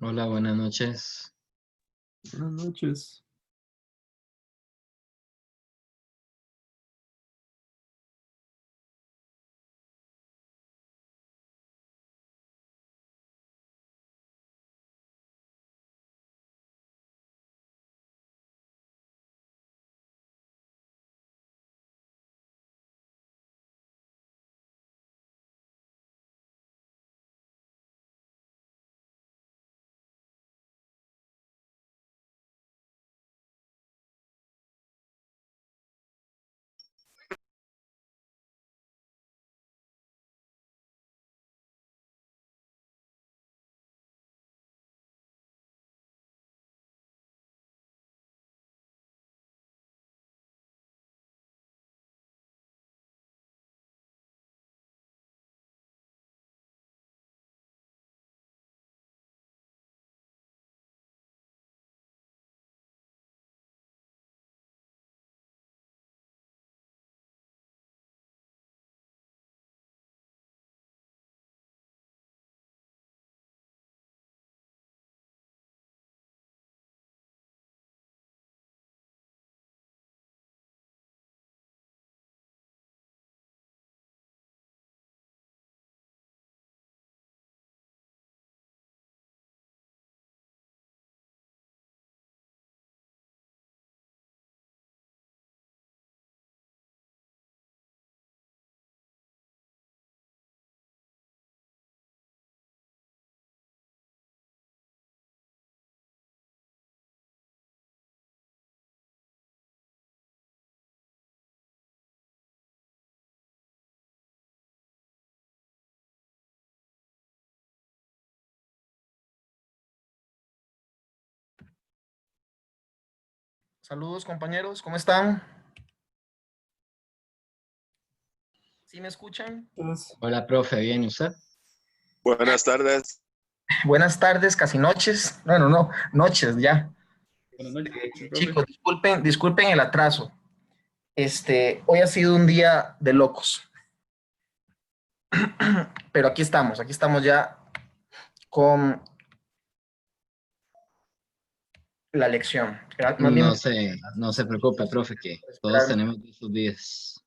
Hola, buenas noches. Buenas noches. Saludos compañeros, ¿cómo están? ¿Sí me escuchan? Entonces, Hola, profe, ¿bien usted? Buenas tardes. Buenas tardes, casi noches. Bueno, no, noches ya. buenas noches, profe. Chicos, disculpen el atraso. Hoy ha sido un día de locos, pero aquí estamos ya con la lección. Más bien, No se preocupe, profe, que todos esperar. tenemos esos días.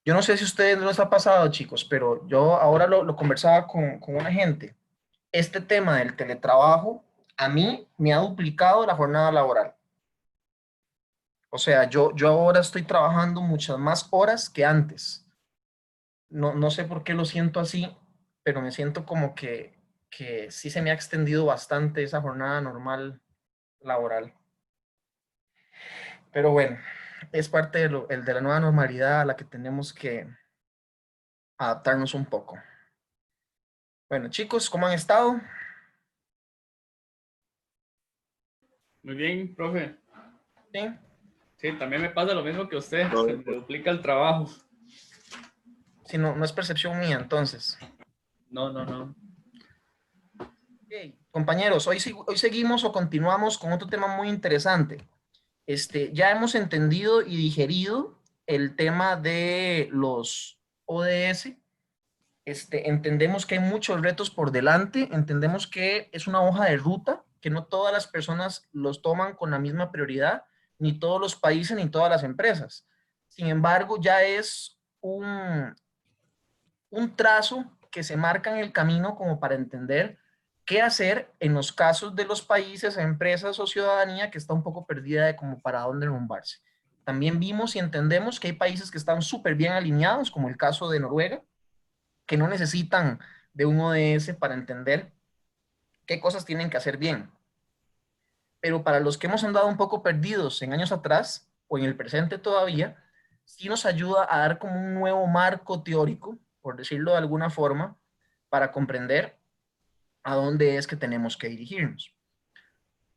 Yo no sé si a ustedes no les ha pasado, chicos, pero yo ahora lo conversaba con una gente. Este tema del teletrabajo a mí me ha duplicado la jornada laboral. O sea, yo ahora estoy trabajando muchas más horas que antes. No sé por qué lo siento así, pero me siento como que sí se me ha extendido bastante esa jornada normal laboral. Pero bueno, es parte de la nueva normalidad a la que tenemos que adaptarnos un poco. Bueno, chicos, ¿cómo han estado? Muy bien, profe. ¿Sí? Sí, también me pasa lo mismo que usted. No, Se me duplica el trabajo. Si no, no es percepción mía, entonces. No. Ok, compañeros, hoy seguimos o continuamos con otro tema muy interesante. Ya hemos entendido y digerido el tema de los ODS. Entendemos que hay muchos retos por delante, entendemos que es una hoja de ruta, que no todas las personas los toman con la misma prioridad, ni todos los países, ni todas las empresas. Sin embargo, ya es un trazo que se marca en el camino como para entender qué hacer en los casos de los países, empresas o ciudadanía que está un poco perdida de como para dónde rumbarse. También vimos y entendemos que hay países que están súper bien alineados, como el caso de Noruega, que no necesitan de un ODS para entender qué cosas tienen que hacer bien. Pero para los que hemos andado un poco perdidos en años atrás o en el presente todavía, sí nos ayuda a dar como un nuevo marco teórico, por decirlo de alguna forma, para comprender a dónde es que tenemos que dirigirnos.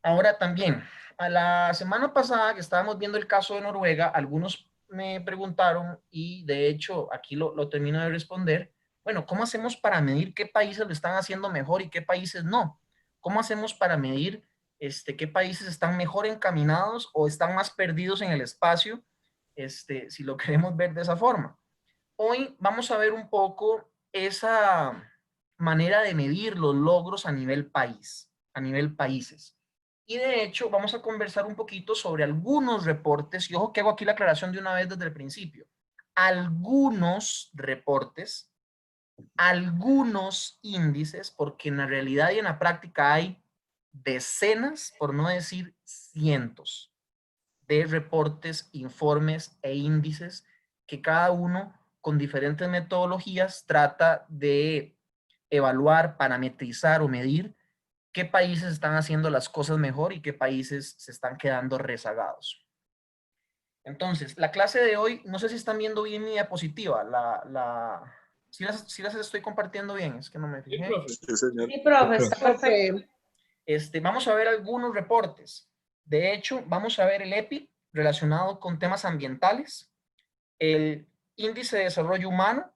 Ahora también, a la semana pasada que estábamos viendo el caso de Noruega, algunos me preguntaron y de hecho aquí lo termino de responder, bueno, ¿cómo hacemos para medir qué países lo están haciendo mejor y qué países no? ¿Cómo hacemos para medir qué países están mejor encaminados o están más perdidos en el espacio, si lo queremos ver de esa forma? Hoy vamos a ver un poco esa manera de medir los logros a nivel país. a nivel países. Y de hecho vamos a conversar un poquito sobre algunos reportes, y ojo que hago aquí la aclaración de una vez desde el principio. Algunos reportes, algunos índices, porque en la realidad y en la práctica hay decenas, por no decir cientos, de reportes, informes e índices que cada uno con diferentes metodologías trata de evaluar, parametrizar o medir qué países están haciendo las cosas mejor y qué países se están quedando rezagados. Entonces, la clase de hoy, no sé si están viendo bien mi diapositiva, si las estoy compartiendo bien, es que no me Sí, fijé. profe. Sí, señor. Sí, profe, está perfecto. Vamos a ver algunos reportes. De hecho, vamos a ver el EPI relacionado con temas ambientales, el índice de desarrollo humano,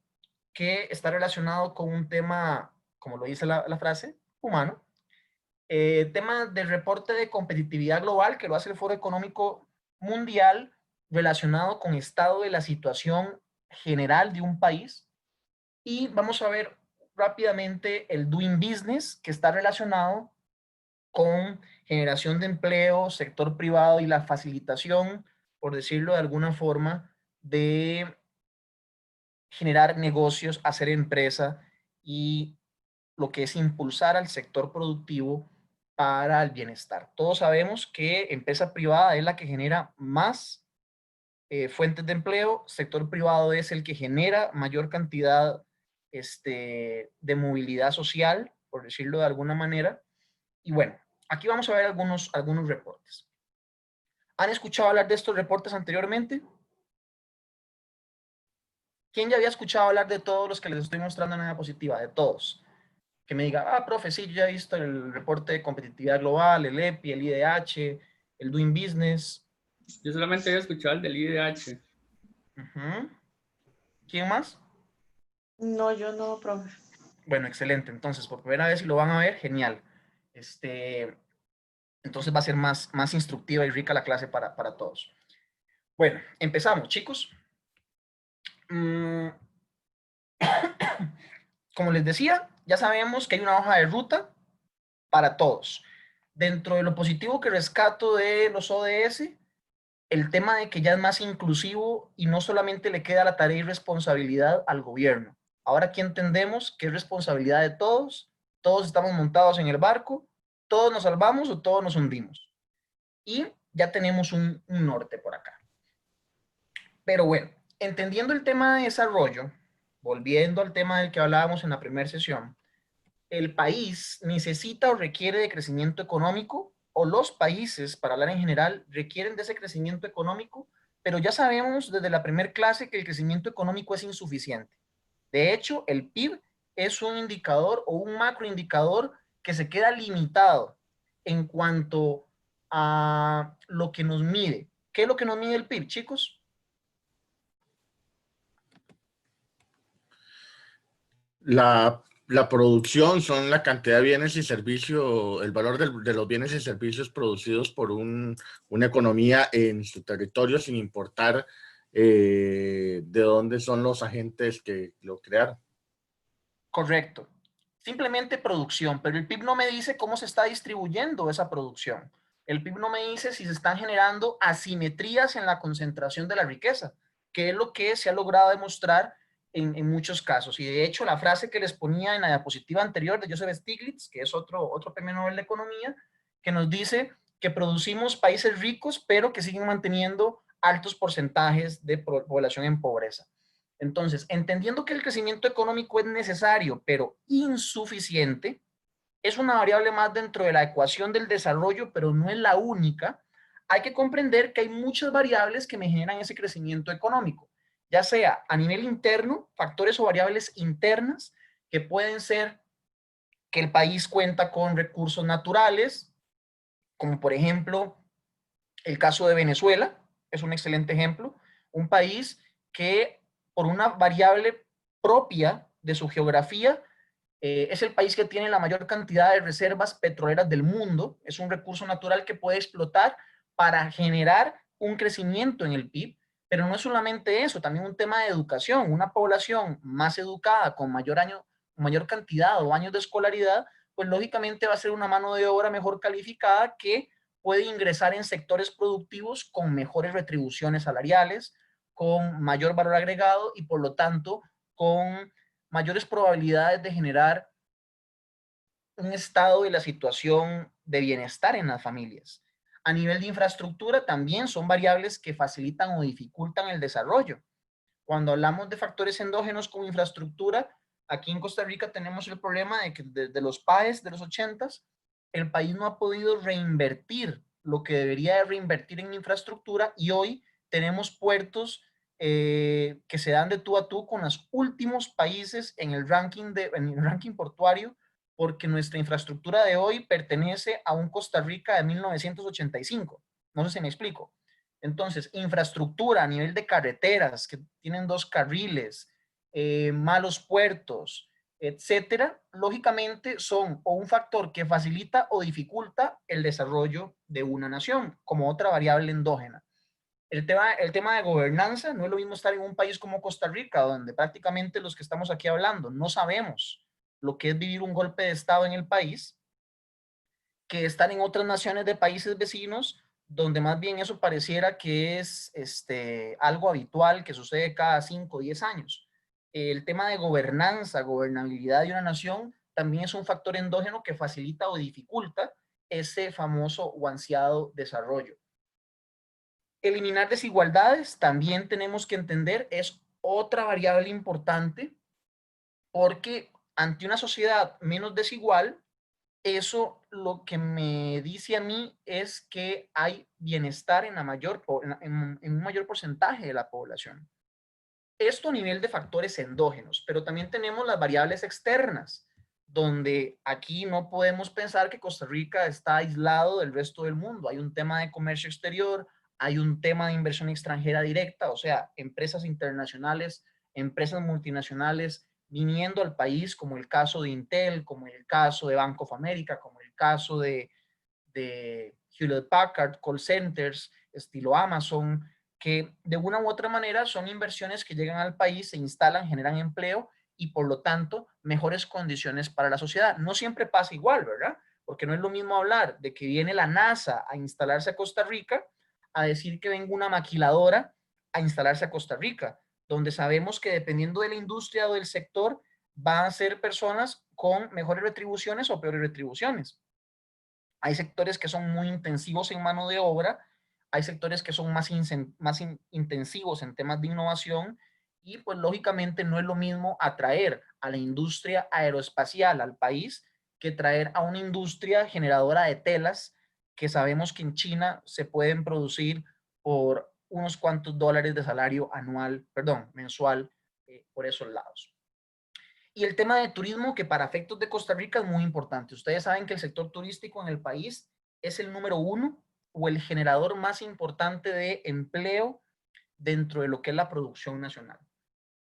que está relacionado con un tema, como lo dice la frase, humano. Tema del reporte de competitividad global, que lo hace el Foro Económico Mundial, relacionado con estado de la situación general de un país. Y vamos a ver rápidamente el Doing Business, que está relacionado con generación de empleo, sector privado y la facilitación, por decirlo de alguna forma, de generar negocios, hacer empresa y lo que es impulsar al sector productivo para el bienestar. Todos sabemos que empresa privada es la que genera más fuentes de empleo, sector privado es el que genera mayor cantidad de movilidad social, por decirlo de alguna manera. Y bueno, aquí vamos a ver algunos reportes. ¿Han escuchado hablar de estos reportes anteriormente? ¿Quién ya había escuchado hablar de todos los que les estoy mostrando en la diapositiva? De todos. Que me diga, profe, sí, yo ya he visto el reporte de competitividad global, el EPI, el IDH, el Doing Business. Yo solamente había escuchado el del IDH. ¿Quién más? No, yo no, profe. Bueno, excelente. Entonces, por primera vez, si lo van a ver, genial. Entonces va a ser más instructiva y rica la clase para todos. Bueno, empezamos, chicos. Como les decía, ya sabemos que hay una hoja de ruta para todos. Dentro de lo positivo que rescato de los ODS, el tema de que ya es más inclusivo y no solamente le queda la tarea y responsabilidad al gobierno. Ahora aquí entendemos que es responsabilidad de todos, todos estamos montados en el barco, todos nos salvamos o todos nos hundimos. Y ya tenemos un norte por acá. Pero bueno, entendiendo el tema de desarrollo, volviendo al tema del que hablábamos en la primera sesión, el país necesita o requiere de crecimiento económico, o los países, para hablar en general, requieren de ese crecimiento económico, pero ya sabemos desde la primera clase que el crecimiento económico es insuficiente. De hecho, el PIB es un indicador o un macroindicador que se queda limitado en cuanto a lo que nos mide. ¿Qué es lo que nos mide el PIB, chicos? La producción son la cantidad de bienes y servicios, el valor de los bienes y servicios producidos por una economía en su territorio, sin importar de dónde son los agentes que lo crearon. Correcto. Simplemente producción, pero el PIB no me dice cómo se está distribuyendo esa producción. El PIB no me dice si se están generando asimetrías en la concentración de la riqueza, que es lo que se ha logrado demostrar en muchos casos. Y de hecho, la frase que les ponía en la diapositiva anterior de Joseph Stiglitz, que es otro premio Nobel de Economía, que nos dice que producimos países ricos, pero que siguen manteniendo altos porcentajes de población en pobreza. Entonces, entendiendo que el crecimiento económico es necesario, pero insuficiente, es una variable más dentro de la ecuación del desarrollo, pero no es la única. Hay que comprender que hay muchas variables que me generan ese crecimiento económico, ya sea a nivel interno, factores o variables internas, que pueden ser que el país cuenta con recursos naturales, como por ejemplo el caso de Venezuela, es un excelente ejemplo, un país que por una variable propia de su geografía, es el país que tiene la mayor cantidad de reservas petroleras del mundo, es un recurso natural que puede explotar para generar un crecimiento en el PIB, pero no es solamente eso, también un tema de educación, una población más educada con mayor cantidad o años de escolaridad pues lógicamente va a ser una mano de obra mejor calificada que puede ingresar en sectores productivos con mejores retribuciones salariales, con mayor valor agregado y por lo tanto con mayores probabilidades de generar un estado de la situación de bienestar en las familias. A nivel de infraestructura también son variables que facilitan o dificultan el desarrollo. Cuando hablamos de factores endógenos como infraestructura, aquí en Costa Rica tenemos el problema de que desde los PAEs de los 80s, el país no ha podido reinvertir lo que debería de reinvertir en infraestructura y hoy tenemos puertos que se dan de tú a tú con los últimos países en el ranking portuario, porque nuestra infraestructura de hoy pertenece a un Costa Rica de 1985. No sé si me explico. Entonces, infraestructura a nivel de carreteras que tienen 2 carriles, malos puertos, etcétera, lógicamente son o un factor que facilita o dificulta el desarrollo de una nación, como otra variable endógena. El tema de gobernanza, no es lo mismo estar en un país como Costa Rica, donde prácticamente los que estamos aquí hablando no sabemos lo que es vivir un golpe de Estado en el país, que estar en otras naciones de países vecinos, donde más bien eso pareciera que es algo habitual que sucede cada 5 o 10 años. El tema de gobernanza, gobernabilidad de una nación, también es un factor endógeno que facilita o dificulta ese famoso o ansiado desarrollo. Eliminar desigualdades, también tenemos que entender, es otra variable importante, porque ante una sociedad menos desigual, eso lo que me dice a mí es que hay bienestar en un mayor porcentaje de la población. Esto a nivel de factores endógenos, pero también tenemos las variables externas, donde aquí no podemos pensar que Costa Rica está aislado del resto del mundo. Hay un tema de comercio exterior, hay un tema de inversión extranjera directa, o sea, empresas internacionales, empresas multinacionales viniendo al país, como el caso de Intel, como el caso de Bank of America, como el caso de Hewlett Packard, call centers, estilo Amazon, que de una u otra manera son inversiones que llegan al país, se instalan, generan empleo y por lo tanto mejores condiciones para la sociedad. No siempre pasa igual, ¿verdad? Porque no es lo mismo hablar de que viene la NASA a instalarse a Costa Rica a decir que venga una maquiladora a instalarse a Costa Rica, donde sabemos que dependiendo de la industria o del sector, van a ser personas con mejores retribuciones o peores retribuciones. Hay sectores que son muy intensivos en mano de obra, hay sectores que son más intensivos en temas de innovación y pues lógicamente no es lo mismo atraer a la industria aeroespacial al país que traer a una industria generadora de telas que sabemos que en China se pueden producir por unos cuantos dólares de salario mensual por esos lados. Y el tema de turismo, que para efectos de Costa Rica es muy importante. Ustedes saben que el sector turístico en el país es el número 1 o el generador más importante de empleo dentro de lo que es la producción nacional.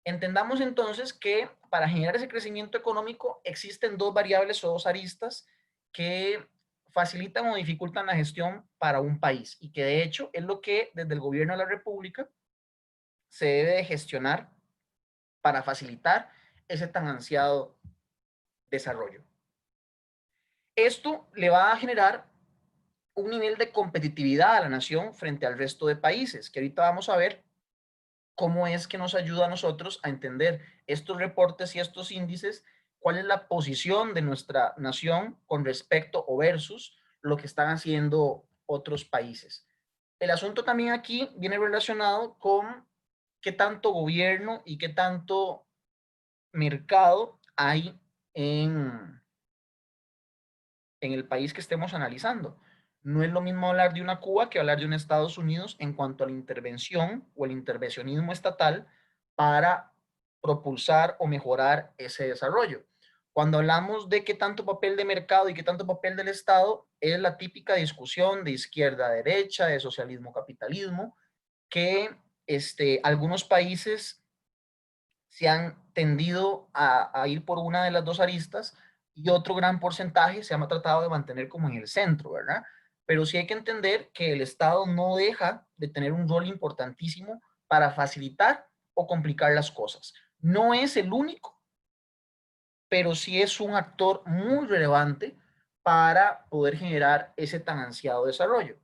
Entendamos entonces que para generar ese crecimiento económico existen 2 variables o 2 aristas que facilitan o dificultan la gestión para un país y que de hecho es lo que desde el gobierno de la República se debe de gestionar para facilitar ese tan ansiado desarrollo. Esto le va a generar un nivel de competitividad a la nación frente al resto de países, que ahorita vamos a ver cómo es que nos ayuda a nosotros a entender estos reportes y estos índices, cuál es la posición de nuestra nación con respecto o versus lo que están haciendo otros países. El asunto también aquí viene relacionado con qué tanto gobierno y qué tanto mercado hay en el país que estemos analizando. No es lo mismo hablar de una Cuba que hablar de un Estados Unidos en cuanto a la intervención o el intervencionismo estatal para propulsar o mejorar ese desarrollo. Cuando hablamos de qué tanto papel de mercado y qué tanto papel del Estado, es la típica discusión de izquierda a derecha, de socialismo capitalismo, que algunos países se han tendido a ir por una de las 2 aristas y otro gran porcentaje se ha tratado de mantener como en el centro, ¿verdad? Pero sí hay que entender que el Estado no deja de tener un rol importantísimo para facilitar o complicar las cosas. No es el único, pero sí es un actor muy relevante para poder generar ese tan ansiado desarrollo.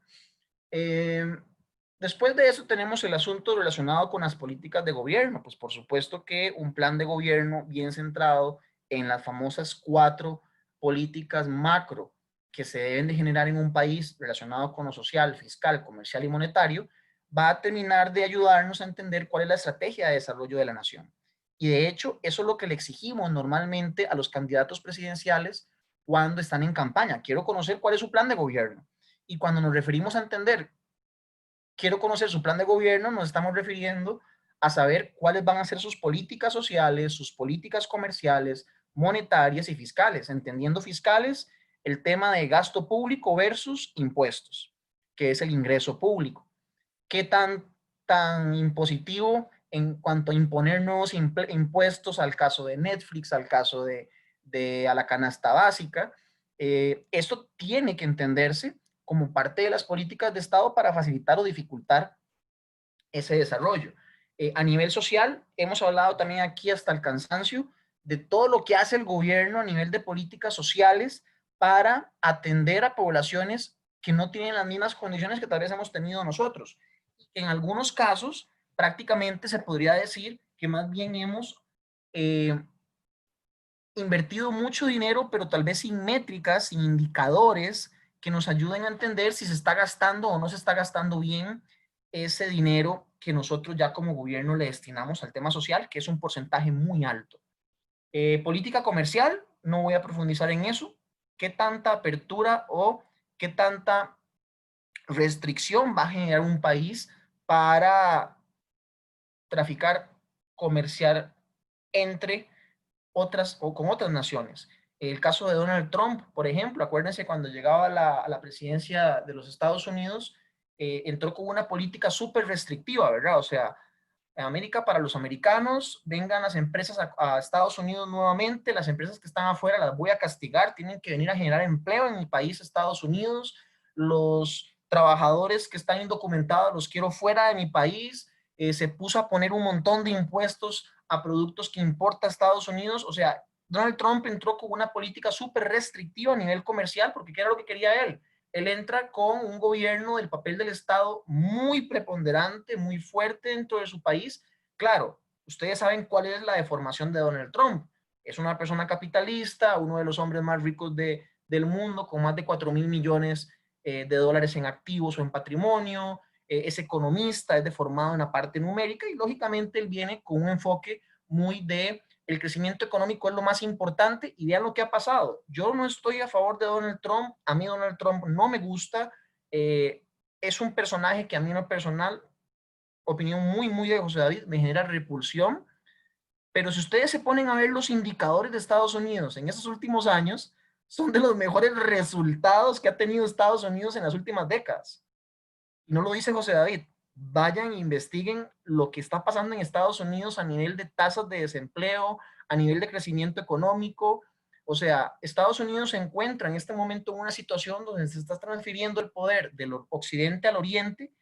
Después de eso tenemos el asunto relacionado con las políticas de gobierno. Pues por supuesto que un plan de gobierno bien centrado en las famosas 4 políticas macro que se deben de generar en un país relacionado con lo social, fiscal, comercial y monetario, va a terminar de ayudarnos a entender cuál es la estrategia de desarrollo de la nación. Y de hecho, eso es lo que le exigimos normalmente a los candidatos presidenciales cuando están en campaña. Quiero conocer cuál es su plan de gobierno. Y cuando nos referimos a entender, quiero conocer su plan de gobierno, nos estamos refiriendo a saber cuáles van a ser sus políticas sociales, sus políticas comerciales, monetarias y fiscales. Entendiendo fiscales, el tema de gasto público versus impuestos, que es el ingreso público. ¿Qué tan impositivo en cuanto a imponer nuevos impuestos al caso de Netflix, al caso a la canasta básica? Esto tiene que entenderse como parte de las políticas de Estado para facilitar o dificultar ese desarrollo. A nivel social, hemos hablado también aquí hasta el cansancio de todo lo que hace el gobierno a nivel de políticas sociales para atender a poblaciones que no tienen las mismas condiciones que tal vez hemos tenido nosotros. En algunos casos, prácticamente se podría decir que más bien hemos invertido mucho dinero, pero tal vez sin métricas, sin indicadores que nos ayuden a entender si se está gastando o no se está gastando bien ese dinero que nosotros ya como gobierno le destinamos al tema social, que es un porcentaje muy alto. Política comercial, no voy a profundizar en eso. ¿Qué tanta apertura o qué tanta restricción va a generar un país para traficar, comerciar entre otras o con otras naciones? El caso de Donald Trump, por ejemplo, acuérdense cuando llegaba a la presidencia de los Estados Unidos, entró con una política súper restrictiva, ¿verdad? O sea, en América para los americanos, vengan las empresas a Estados Unidos nuevamente, las empresas que están afuera las voy a castigar, tienen que venir a generar empleo en mi país, Estados Unidos, los trabajadores que están indocumentados los quiero fuera de mi país. Se puso a poner un montón de impuestos a productos que importa Estados Unidos. O sea, Donald Trump entró con una política súper restrictiva a nivel comercial porque ¿qué era lo que quería él? Él entra con un gobierno del papel del Estado muy preponderante, muy fuerte dentro de su país. Claro, ustedes saben cuál es la deformación de Donald Trump. Es una persona capitalista, uno de los hombres más ricos del mundo, con más de 4.000 millones de dólares en activos o en patrimonio. Es economista, es deformado en la parte numérica y lógicamente él viene con un enfoque muy de el crecimiento económico es lo más importante y vean lo que ha pasado. Yo no estoy a favor de Donald Trump, a mí Donald Trump no me gusta, es un personaje que a mí en lo personal, opinión muy de José David, me genera repulsión, pero si ustedes se ponen a ver los indicadores de Estados Unidos en estos últimos años, son de los mejores resultados que ha tenido Estados Unidos en las últimas décadas. Y no lo dice José David. Vayan e investiguen lo que está pasando en Estados Unidos a nivel de tasas de desempleo, a nivel de crecimiento económico. O sea, Estados Unidos se encuentra en este momento en una situación donde se está transfiriendo el poder del occidente al oriente.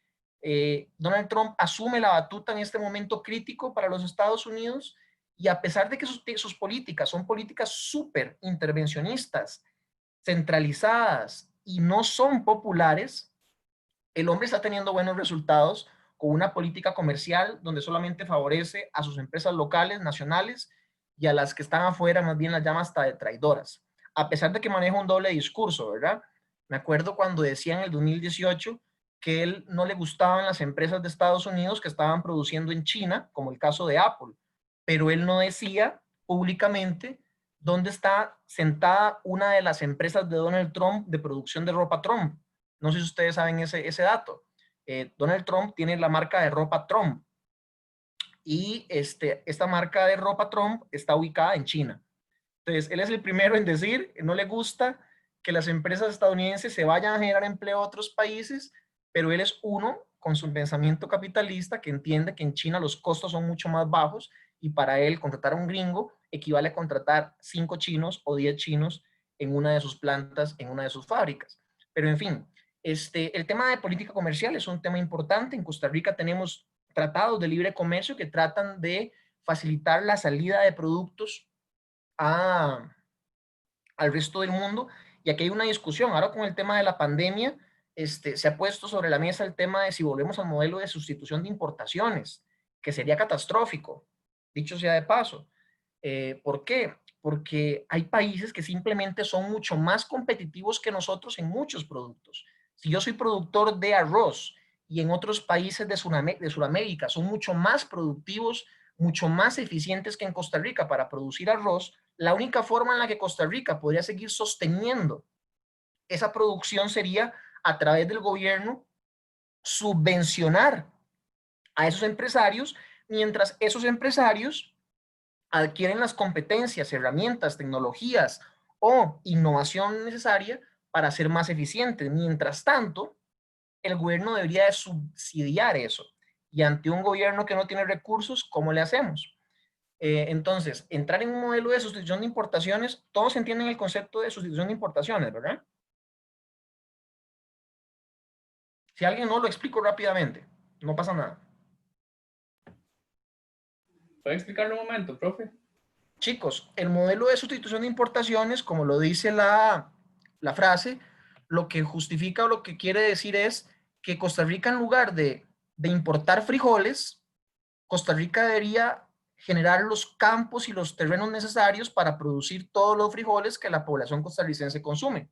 Donald Trump asume la batuta en este momento crítico para los Estados Unidos y a pesar de que sus políticas son políticas súper intervencionistas, centralizadas y no son populares, el hombre está teniendo buenos resultados con una política comercial donde solamente favorece a sus empresas locales, nacionales, y a las que están afuera más bien las llama hasta de traidoras, a pesar de que maneja un doble discurso, ¿verdad? Me acuerdo cuando decía en el 2018 que él no le gustaban las empresas de Estados Unidos que estaban produciendo en China, como el caso de Apple, pero él no decía públicamente dónde está sentada una de las empresas de Donald Trump de producción de ropa Trump. No sé si ustedes saben ese dato. Donald Trump tiene la marca de ropa Trump y esta marca de ropa Trump está ubicada en China. Entonces, él es el primero en decir que no le gusta que las empresas estadounidenses se vayan a generar empleo a otros países, pero él es uno con su pensamiento capitalista que entiende que en China los costos son mucho más bajos y para él contratar a un gringo equivale a contratar 5 chinos o 10 chinos en una de sus plantas, en una de sus fábricas. Pero en fin, el tema de política comercial es un tema importante. En Costa Rica tenemos tratados de libre comercio que tratan de facilitar la salida de productos al resto del mundo. Y aquí hay una discusión. Ahora con el tema de la pandemia, se ha puesto sobre la mesa el tema de si volvemos al modelo de sustitución de importaciones, que sería catastrófico, dicho sea de paso. ¿Por qué? Porque hay países que simplemente son mucho más competitivos que nosotros en muchos productos. Si yo soy productor de arroz y en otros países de Sudamérica son mucho más productivos, mucho más eficientes que en Costa Rica para producir arroz, la única forma en la que Costa Rica podría seguir sosteniendo esa producción sería a través del gobierno subvencionar a esos empresarios, mientras esos empresarios adquieren las competencias, herramientas, tecnologías o innovación necesaria para ser más eficientes. Mientras tanto, el gobierno debería de subsidiar eso. Y ante un gobierno que no tiene recursos, ¿cómo le hacemos? Entonces, entrar en un modelo de sustitución de importaciones, todos entienden el concepto de sustitución de importaciones, ¿verdad? Si alguien no, lo explico rápidamente, no pasa nada. ¿Puede explicarlo un momento, profe? Chicos, el modelo de sustitución de importaciones, como lo dice la frase, lo que justifica o lo que quiere decir es que Costa Rica, en lugar de importar frijoles, Costa Rica debería generar los campos y los terrenos necesarios para producir todos los frijoles que la población costarricense consume.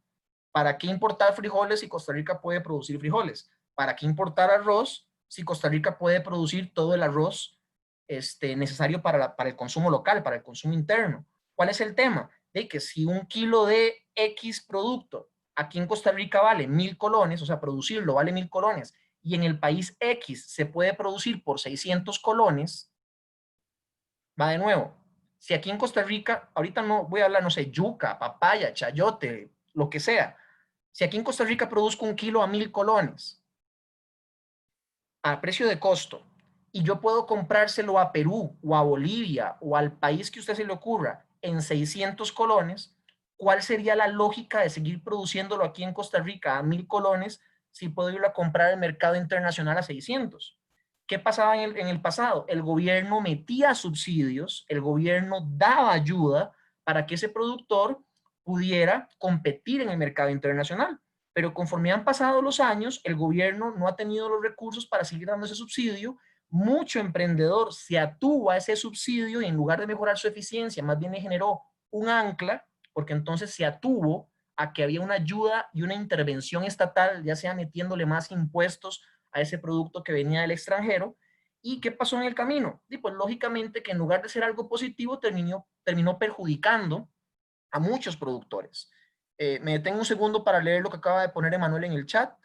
¿Para qué importar frijoles si Costa Rica puede producir frijoles? ¿Para qué importar arroz si Costa Rica puede producir todo el arroz necesario para el consumo local, para el consumo interno? ¿Cuál es el tema? De que si un kilo de X producto aquí en Costa Rica vale 1000 colones, o sea, producirlo vale 1000 colones, y en el país X se puede producir por 600 colones, va de nuevo. Si aquí en Costa Rica, ahorita no voy a hablar, no sé, yuca, papaya, chayote, lo que sea. Si aquí en Costa Rica produzco un kilo a 1000 colones, a precio de costo, y yo puedo comprárselo a Perú o a Bolivia o al país que a usted se le ocurra en 600 colones, ¿cuál sería la lógica de seguir produciéndolo aquí en Costa Rica a 1000 colones si puedo irlo a comprar al mercado internacional a 600? ¿Qué pasaba en el pasado? El gobierno metía subsidios, el gobierno daba ayuda para que ese productor pudiera competir en el mercado internacional. Pero conforme han pasado los años, el gobierno no ha tenido los recursos para seguir dando ese subsidio. Mucho emprendedor se atuvo a ese subsidio y en lugar de mejorar su eficiencia, más bien le generó un ancla, porque entonces se atuvo a que había una ayuda y una intervención estatal, ya sea metiéndole más impuestos a ese producto que venía del extranjero. ¿Y qué pasó en el camino? Y pues lógicamente que en lugar de ser algo positivo, terminó perjudicando a muchos productores. Me detengo un segundo para leer lo que acaba de poner Emanuel en el chat.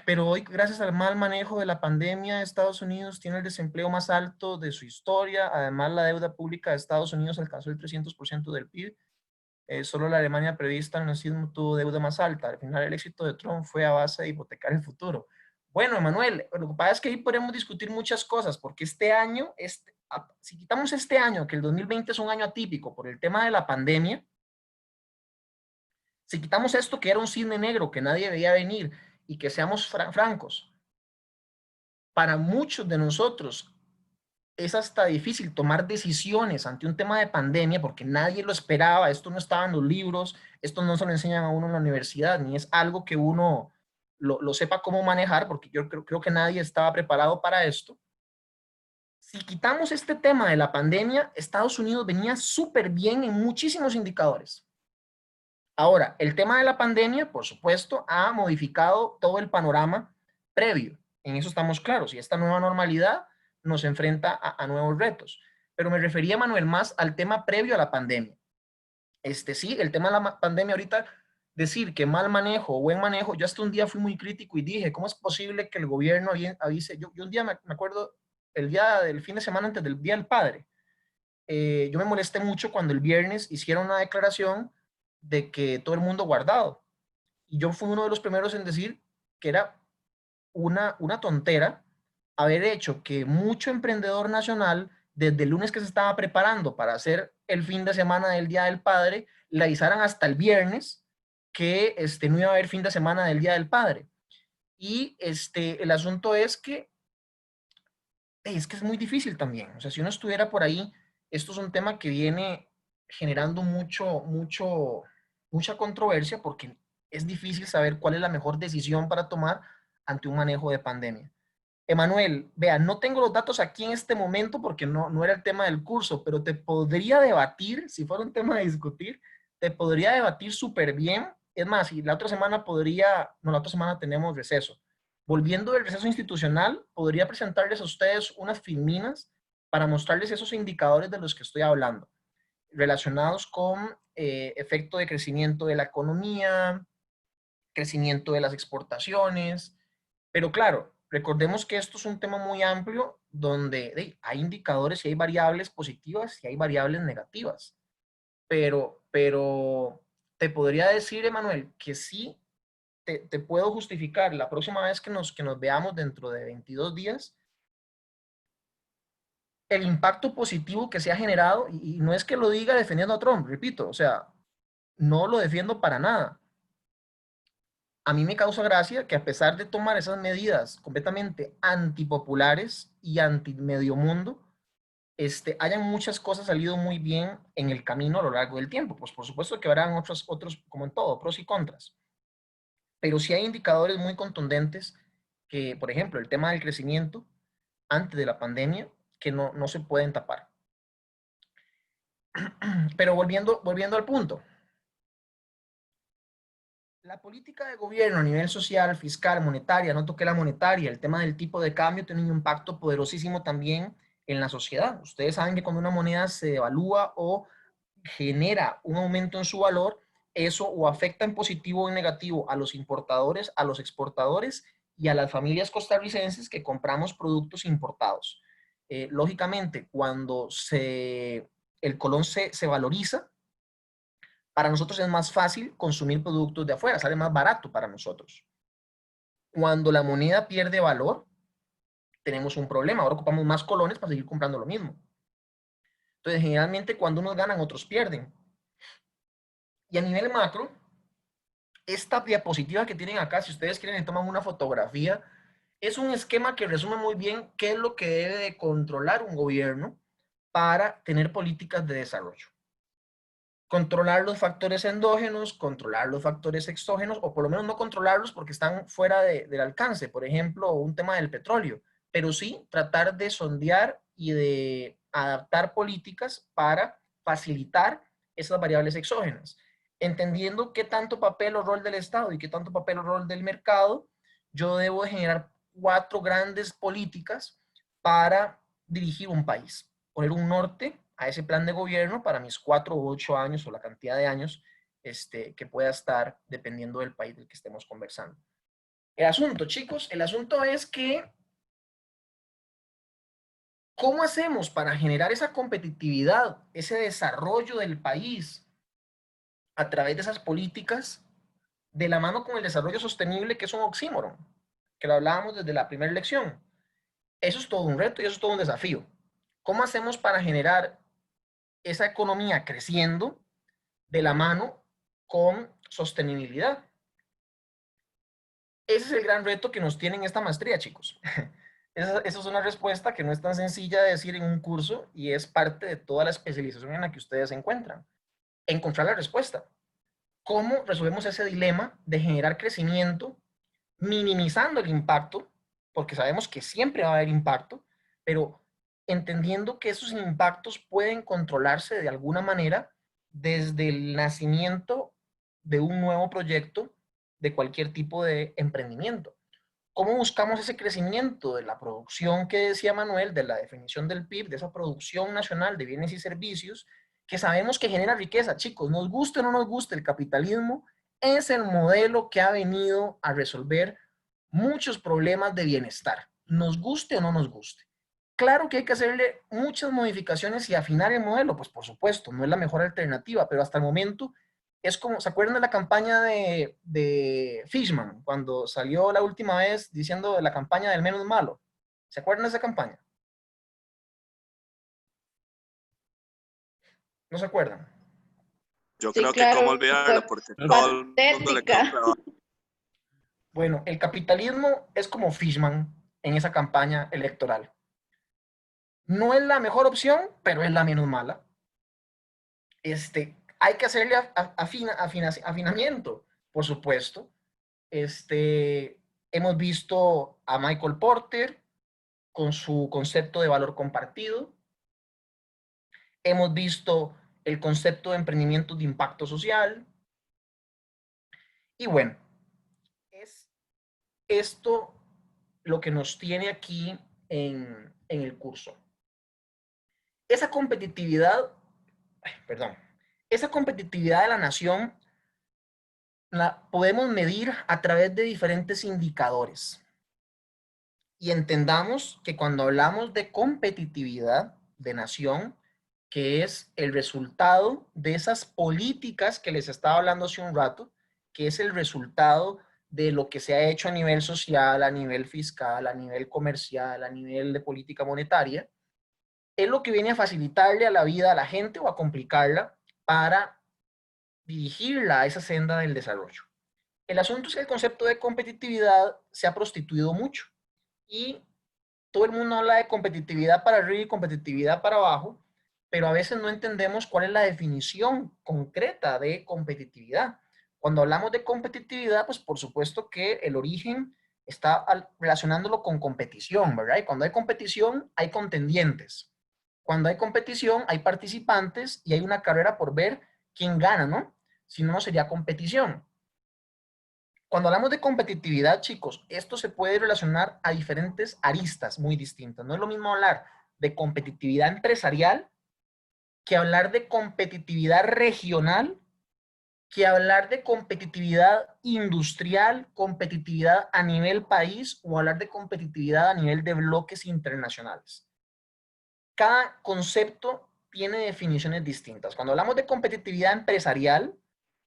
Pero hoy, gracias al mal manejo de la pandemia, Estados Unidos tiene el desempleo más alto de su historia. Además, la deuda pública de Estados Unidos alcanzó el 300% del PIB. Solo la Alemania prevista al nazismo tuvo deuda más alta. Al final, el éxito de Trump fue a base de hipotecar el futuro. Bueno, Emanuel, lo que pasa es que ahí podemos discutir muchas cosas, porque este año, si quitamos este año, que el 2020 es un año atípico por el tema de la pandemia, si quitamos esto que era un cisne negro que nadie veía venir, y que seamos francos, para muchos de nosotros es hasta difícil tomar decisiones ante un tema de pandemia porque nadie lo esperaba, esto no estaba en los libros, esto no se lo enseñan a uno en la universidad, ni es algo que uno lo sepa cómo manejar, porque yo creo que nadie estaba preparado para esto. Si quitamos este tema de la pandemia, Estados Unidos venía súper bien en muchísimos indicadores. Ahora, el tema de la pandemia, por supuesto, ha modificado todo el panorama previo. En eso estamos claros. Y esta nueva normalidad nos enfrenta a nuevos retos. Pero me refería, Manuel, más al tema previo a la pandemia. Sí, el tema de la pandemia ahorita, decir que mal manejo o buen manejo, yo hasta un día fui muy crítico y dije, ¿cómo es posible que el gobierno avise? Yo un día me acuerdo, el día del fin de semana antes del Día del Padre, yo me molesté mucho cuando el viernes hicieron una declaración de que todo el mundo guardado. Y yo fui uno de los primeros en decir que era una tontera haber hecho que mucho emprendedor nacional, desde el lunes que se estaba preparando para hacer el fin de semana del Día del Padre, le avisaran hasta el viernes que no iba a haber fin de semana del Día del Padre. Y el asunto es que es muy difícil también. O sea, si uno estuviera por ahí, esto es un tema que viene generando mucha controversia porque es difícil saber cuál es la mejor decisión para tomar ante un manejo de pandemia. Emanuel, vea, no tengo los datos aquí en este momento porque no era el tema del curso, pero te podría debatir, si fuera un tema de discutir, te podría debatir súper bien. Es más, y la otra semana la otra semana tenemos receso. Volviendo del receso institucional, podría presentarles a ustedes unas filminas para mostrarles esos indicadores de los que estoy hablando, relacionados con efecto de crecimiento de la economía, crecimiento de las exportaciones, pero claro, recordemos que esto es un tema muy amplio donde hay indicadores y hay variables positivas y hay variables negativas. Pero te podría decir, Emanuel, que sí te puedo justificar la próxima vez que nos veamos dentro de 22 días, el impacto positivo que se ha generado, y no es que lo diga defendiendo a Trump, repito, o sea, no lo defiendo para nada. A mí me causa gracia que a pesar de tomar esas medidas completamente antipopulares y anti-medio mundo, hayan muchas cosas salido muy bien en el camino a lo largo del tiempo. Pues por supuesto que habrán otros, como en todo, pros y contras. Pero sí hay indicadores muy contundentes que, por ejemplo, el tema del crecimiento antes de la pandemia, que no se pueden tapar. Pero volviendo al punto. La política de gobierno a nivel social, fiscal, monetaria, no toqué la monetaria, el tema del tipo de cambio tiene un impacto poderosísimo también en la sociedad. Ustedes saben que cuando una moneda se devalúa o genera un aumento en su valor, eso o afecta en positivo o en negativo a los importadores, a los exportadores y a las familias costarricenses que compramos productos importados. Lógicamente, cuando el colón se valoriza, para nosotros es más fácil consumir productos de afuera, sale más barato para nosotros. Cuando la moneda pierde valor, tenemos un problema. Ahora ocupamos más colones para seguir comprando lo mismo. Entonces, generalmente cuando unos ganan, otros pierden. Y a nivel macro, esta diapositiva que tienen acá, si ustedes quieren, toman una fotografía, es un esquema que resume muy bien qué es lo que debe de controlar un gobierno para tener políticas de desarrollo. Controlar los factores endógenos, controlar los factores exógenos, o por lo menos no controlarlos porque están fuera del alcance, por ejemplo, un tema del petróleo, pero sí tratar de sondear y de adaptar políticas para facilitar esas variables exógenas, entendiendo qué tanto papel o rol del Estado y qué tanto papel o rol del mercado, yo debo generar 4 grandes políticas para dirigir un país, poner un norte a ese plan de gobierno para mis 4 u 8 años o la cantidad de años que pueda estar dependiendo del país del que estemos conversando. El asunto, chicos, el asunto es que ¿cómo hacemos para generar esa competitividad, ese desarrollo del país a través de esas políticas de la mano con el desarrollo sostenible, que es un oxímoron, que lo hablábamos desde la primera lección? Eso es todo un reto y eso es todo un desafío. ¿Cómo hacemos para generar esa economía creciendo de la mano con sostenibilidad? Ese es el gran reto que nos tiene en esta maestría, chicos. Esa es una respuesta que no es tan sencilla de decir en un curso y es parte de toda la especialización en la que ustedes se encuentran. Encontrar la respuesta. ¿Cómo resolvemos ese dilema de generar crecimiento minimizando el impacto? Porque sabemos que siempre va a haber impacto, pero entendiendo que esos impactos pueden controlarse de alguna manera desde el nacimiento de un nuevo proyecto de cualquier tipo de emprendimiento. ¿Cómo buscamos ese crecimiento de la producción que decía Manuel, de la definición del PIB, de esa producción nacional de bienes y servicios que sabemos que genera riqueza? Chicos, nos guste o no nos guste, el capitalismo es el modelo que ha venido a resolver muchos problemas de bienestar, nos guste o no nos guste. Claro que hay que hacerle muchas modificaciones y afinar el modelo, pues por supuesto, no es la mejor alternativa, pero hasta el momento es como, ¿se acuerdan de la campaña de Fishman, cuando salió la última vez diciendo de la campaña del menos malo? ¿Se acuerdan de esa campaña? ¿No se acuerdan? Yo Sí, creo claro, que cómo olvidarlo, porque todo el mundo le quedó patética. pegado. Bueno, el capitalismo es como Fishman en esa campaña electoral. No es la mejor opción, pero es la menos mala. Hay que hacerle afinamiento, por supuesto. Hemos visto a Michael Porter con su concepto de valor compartido. Hemos visto el concepto de emprendimiento de impacto social. Y bueno, es esto lo que nos tiene aquí en el curso. Esa competitividad de la nación la podemos medir a través de diferentes indicadores. Y entendamos que cuando hablamos de competitividad de nación, que es el resultado de esas políticas que les estaba hablando hace un rato, que es el resultado de lo que se ha hecho a nivel social, a nivel fiscal, a nivel comercial, a nivel de política monetaria, es lo que viene a facilitarle a la vida a la gente o a complicarla para dirigirla a esa senda del desarrollo. El asunto es que el concepto de competitividad se ha prostituido mucho y todo el mundo habla de competitividad para arriba y competitividad para abajo, pero a veces no entendemos cuál es la definición concreta de competitividad. Cuando hablamos de competitividad, pues por supuesto que el origen está relacionándolo con competición, ¿verdad? Y cuando hay competición, hay contendientes. Cuando hay competición, hay participantes y hay una carrera por ver quién gana, ¿no? Si no, no sería competición. Cuando hablamos de competitividad, chicos, esto se puede relacionar a diferentes aristas muy distintas. No es lo mismo hablar de competitividad empresarial que hablar de competitividad regional, que hablar de competitividad industrial, competitividad a nivel país o hablar de competitividad a nivel de bloques internacionales. Cada concepto tiene definiciones distintas. Cuando hablamos de competitividad empresarial,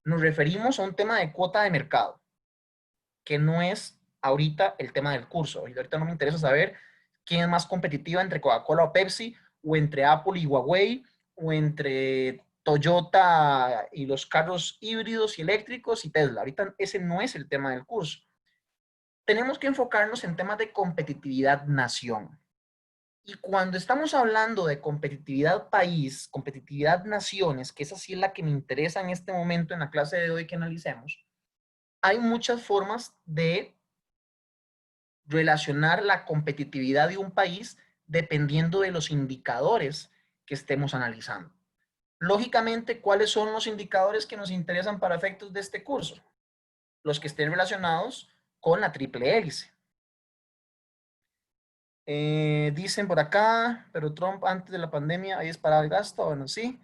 nos referimos a un tema de cuota de mercado, que no es ahorita el tema del curso. Ahorita no me interesa saber quién es más competitiva entre Coca-Cola o Pepsi, o entre Apple y Huawei, o entre Toyota y los carros híbridos y eléctricos y Tesla. Ahorita ese no es el tema del curso. Tenemos que enfocarnos en temas de competitividad nación. Y cuando estamos hablando de competitividad país, competitividad naciones, que esa sí es la que me interesa en este momento en la clase de hoy que analicemos, hay muchas formas de relacionar la competitividad de un país dependiendo de los indicadores que estemos analizando. Lógicamente, ¿cuáles son los indicadores que nos interesan para efectos de este curso? Los que estén relacionados con la triple hélice. Dicen por acá, pero Trump antes de la pandemia ahí disparaba el gasto. Bueno, sí.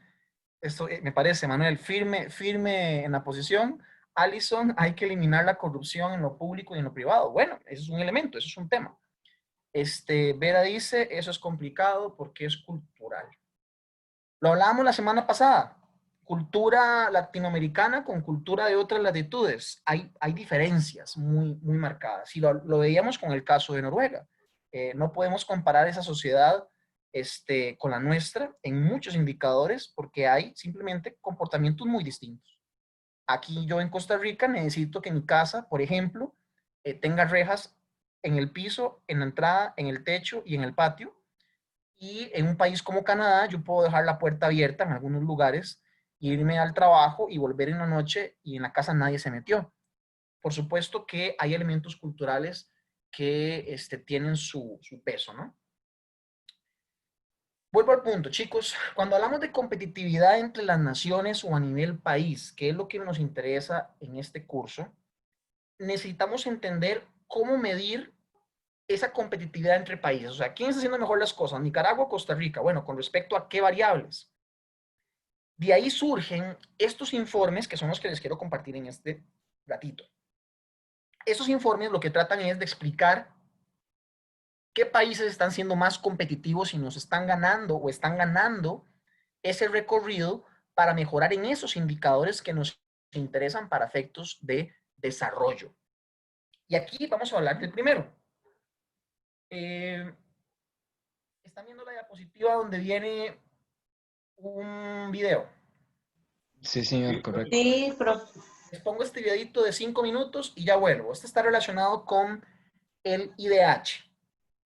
Esto me parece, Manuel, firme en la posición. Alison, hay que eliminar la corrupción en lo público y en lo privado. Bueno, eso es un elemento, eso es un tema. Vera dice, eso es complicado porque es cultural. Lo hablábamos la semana pasada. Cultura latinoamericana con cultura de otras latitudes. Hay diferencias muy marcadas. Y lo veíamos con el caso de Noruega. No podemos comparar esa sociedad con la nuestra en muchos indicadores porque hay simplemente comportamientos muy distintos. Aquí yo en Costa Rica necesito que mi casa, por ejemplo, tenga rejas en el piso, en la entrada, en el techo y en el patio. Y en un país como Canadá yo puedo dejar la puerta abierta en algunos lugares, irme al trabajo y volver en la noche y en la casa nadie se metió. Por supuesto que hay elementos culturales que tienen su peso, ¿no? Vuelvo al punto, chicos. Cuando hablamos de competitividad entre las naciones o a nivel país, que es lo que nos interesa en este curso, necesitamos entender cómo medir esa competitividad entre países. O sea, ¿quién está haciendo mejor las cosas? ¿Nicaragua o Costa Rica? Bueno, ¿con respecto a qué variables? De ahí surgen estos informes, que son los que les quiero compartir en este ratito. Estos informes lo que tratan es de explicar qué países están siendo más competitivos y nos están ganando o están ganando ese recorrido para mejorar en esos indicadores que nos interesan para efectos de desarrollo. Y aquí vamos a hablar del primero. ¿Están viendo la diapositiva donde viene un video? Sí, señor, correcto. Sí, profe. Les pongo este videito de 5 minutos y ya vuelvo. Este está relacionado con el IDH,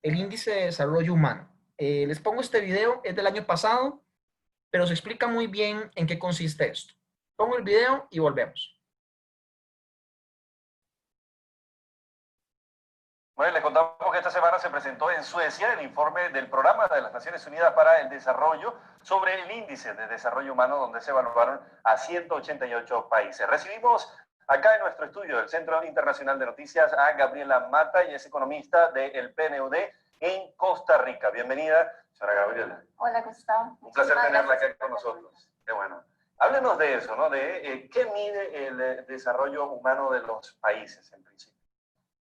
el Índice de Desarrollo Humano. Les pongo este video, es del año pasado, pero se explica muy bien en qué consiste esto. Pongo el video y volvemos. Bueno, les contamos que esta semana se presentó en Suecia el informe del Programa de las Naciones Unidas para el Desarrollo sobre el Índice de Desarrollo Humano, donde se evaluaron a 188 países. Recibimos acá en nuestro estudio del Centro Internacional de Noticias a Gabriela Mata, y es economista del PNUD en Costa Rica. Bienvenida, señora Gabriela. Hola, Gustavo. Un placer Muchísimas tenerla gracias acá con por la nosotros. Qué bueno. Háblenos de eso, ¿no? De qué mide el desarrollo humano de los países, en principio.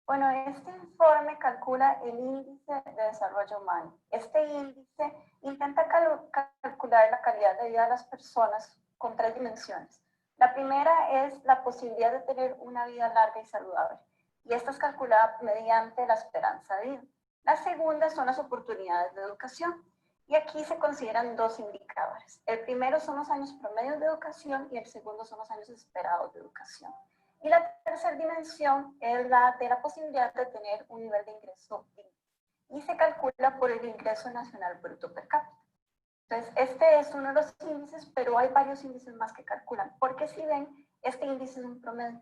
Bueno, este informe calcula el índice de desarrollo humano. Este índice intenta calcular la calidad de vida de las personas con 3 dimensiones. La primera es la posibilidad de tener una vida larga y saludable, y esta es calculada mediante la esperanza de vida. La segunda son las oportunidades de educación, y aquí se consideran 2 indicadores. El primero son los años promedios de educación y el segundo son los años esperados de educación. Y la tercera dimensión es la de la posibilidad de tener un nivel de ingreso digno, y se calcula por el ingreso nacional bruto per cápita. Entonces, este es uno de los índices, pero hay varios índices más que calculan, porque si ven, este índice es un promedio,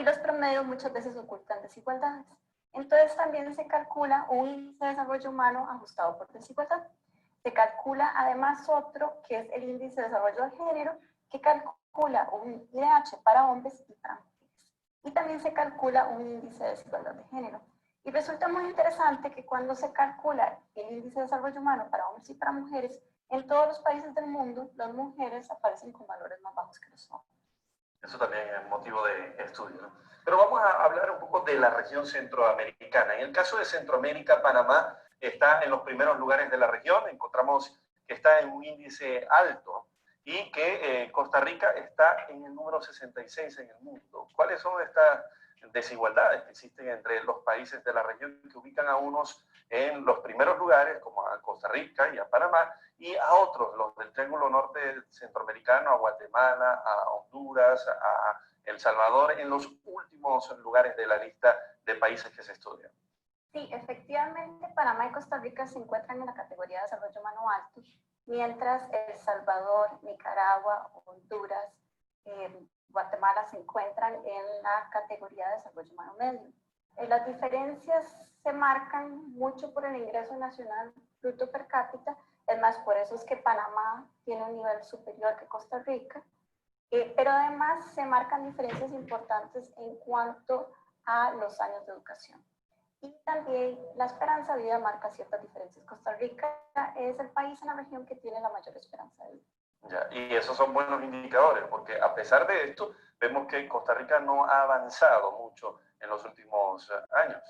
y los promedios muchas veces ocultan desigualdades. Entonces, también se calcula un índice de desarrollo humano ajustado por desigualdad. Se calcula además otro, que es el índice de desarrollo de género, que calcula un IDH para hombres y para mujeres. Y también se calcula un índice de desigualdad de género. Y resulta muy interesante que cuando se calcula el índice de desarrollo humano para hombres y para mujeres, en todos los países del mundo, las mujeres aparecen con valores más bajos que los hombres. Eso también es motivo de estudio, ¿no? Pero vamos a hablar un poco de la región centroamericana. En el caso de Centroamérica, Panamá está en los primeros lugares de la región. Encontramos que está en un índice alto, y que Costa Rica está en el número 66 en el mundo. ¿Cuáles son estas desigualdades que existen entre los países de la región, que ubican a unos en los primeros lugares, como a Costa Rica y a Panamá, y a otros, los del Triángulo Norte Centroamericano, a Guatemala, a Honduras, a El Salvador, en los últimos lugares de la lista de países que se estudian? Sí, efectivamente, Panamá y Costa Rica se encuentran en la categoría de desarrollo humano alto, mientras El Salvador, Nicaragua, Honduras, Guatemala se encuentran en la categoría de desarrollo humano medio. Las diferencias se marcan mucho por el ingreso nacional bruto per cápita, es más, por eso es que Panamá tiene un nivel superior que Costa Rica, pero además se marcan diferencias importantes en cuanto a los años de educación. Y también la esperanza de vida marca ciertas diferencias. Costa Rica es el país en la región que tiene la mayor esperanza de vida. Ya, y esos son buenos indicadores, porque a pesar de esto, vemos que Costa Rica no ha avanzado mucho en los últimos años.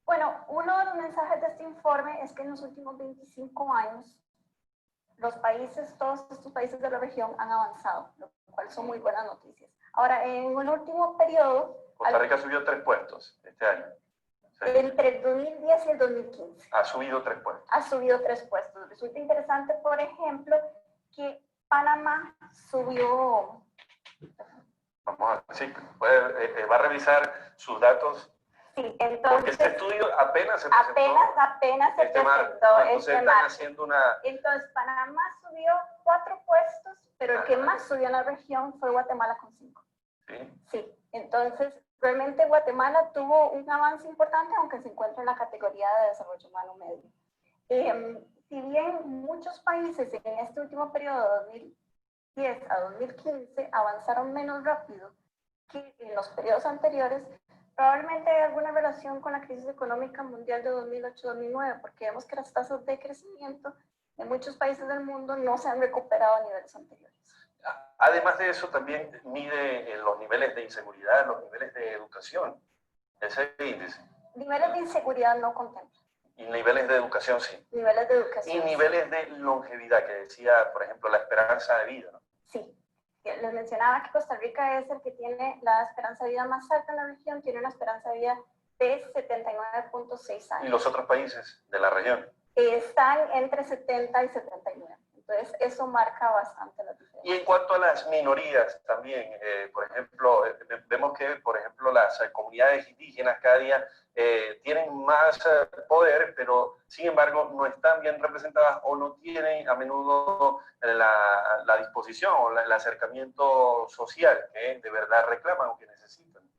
Bueno, uno de los mensajes de este informe es que en los últimos 25 años, los países, todos estos países de la región han avanzado, lo cual son muy buenas noticias. Ahora, en el último periodo... Costa Rica subió 3 puestos este año. Sí. Entre el 2010 y el 2015. Ha subido 3 puestos. Ha subido 3 puestos. Resulta interesante, por ejemplo, que Panamá subió... Vamos a decir, va a revisar sus datos. Sí, entonces... Porque este estudio apenas se presentó. Apenas se presentó. Entonces están haciendo una... Entonces, Panamá subió 4 puestos, pero el que más subió en la región fue Guatemala con 5. Sí. Sí, entonces... Realmente Guatemala tuvo un avance importante, aunque se encuentra en la categoría de desarrollo humano medio. Si bien muchos países en este último periodo, 2010 a 2015, avanzaron menos rápido que en los periodos anteriores, probablemente hay alguna relación con la crisis económica mundial de 2008-2009, porque vemos que las tasas de crecimiento de muchos países del mundo no se han recuperado a niveles anteriores. Además de eso, también mide los niveles de inseguridad, los niveles de educación, ese índice. Niveles de inseguridad no contempla. Y niveles de educación sí. Niveles de educación. Y niveles de longevidad, que decía, por ejemplo, la esperanza de vida, ¿no? Sí. Les mencionaba que Costa Rica es el que tiene la esperanza de vida más alta en la región, tiene una esperanza de vida de 79.6 años. ¿Y los otros países de la región? Están entre 70 y 79. Entonces, eso marca bastante la diferencia. Y en cuanto a las minorías también, por ejemplo, vemos que, por ejemplo, las comunidades indígenas cada día tienen más poder, pero sin embargo no están bien representadas o no tienen a menudo la disposición o el acercamiento social que de verdad reclaman o que necesitan.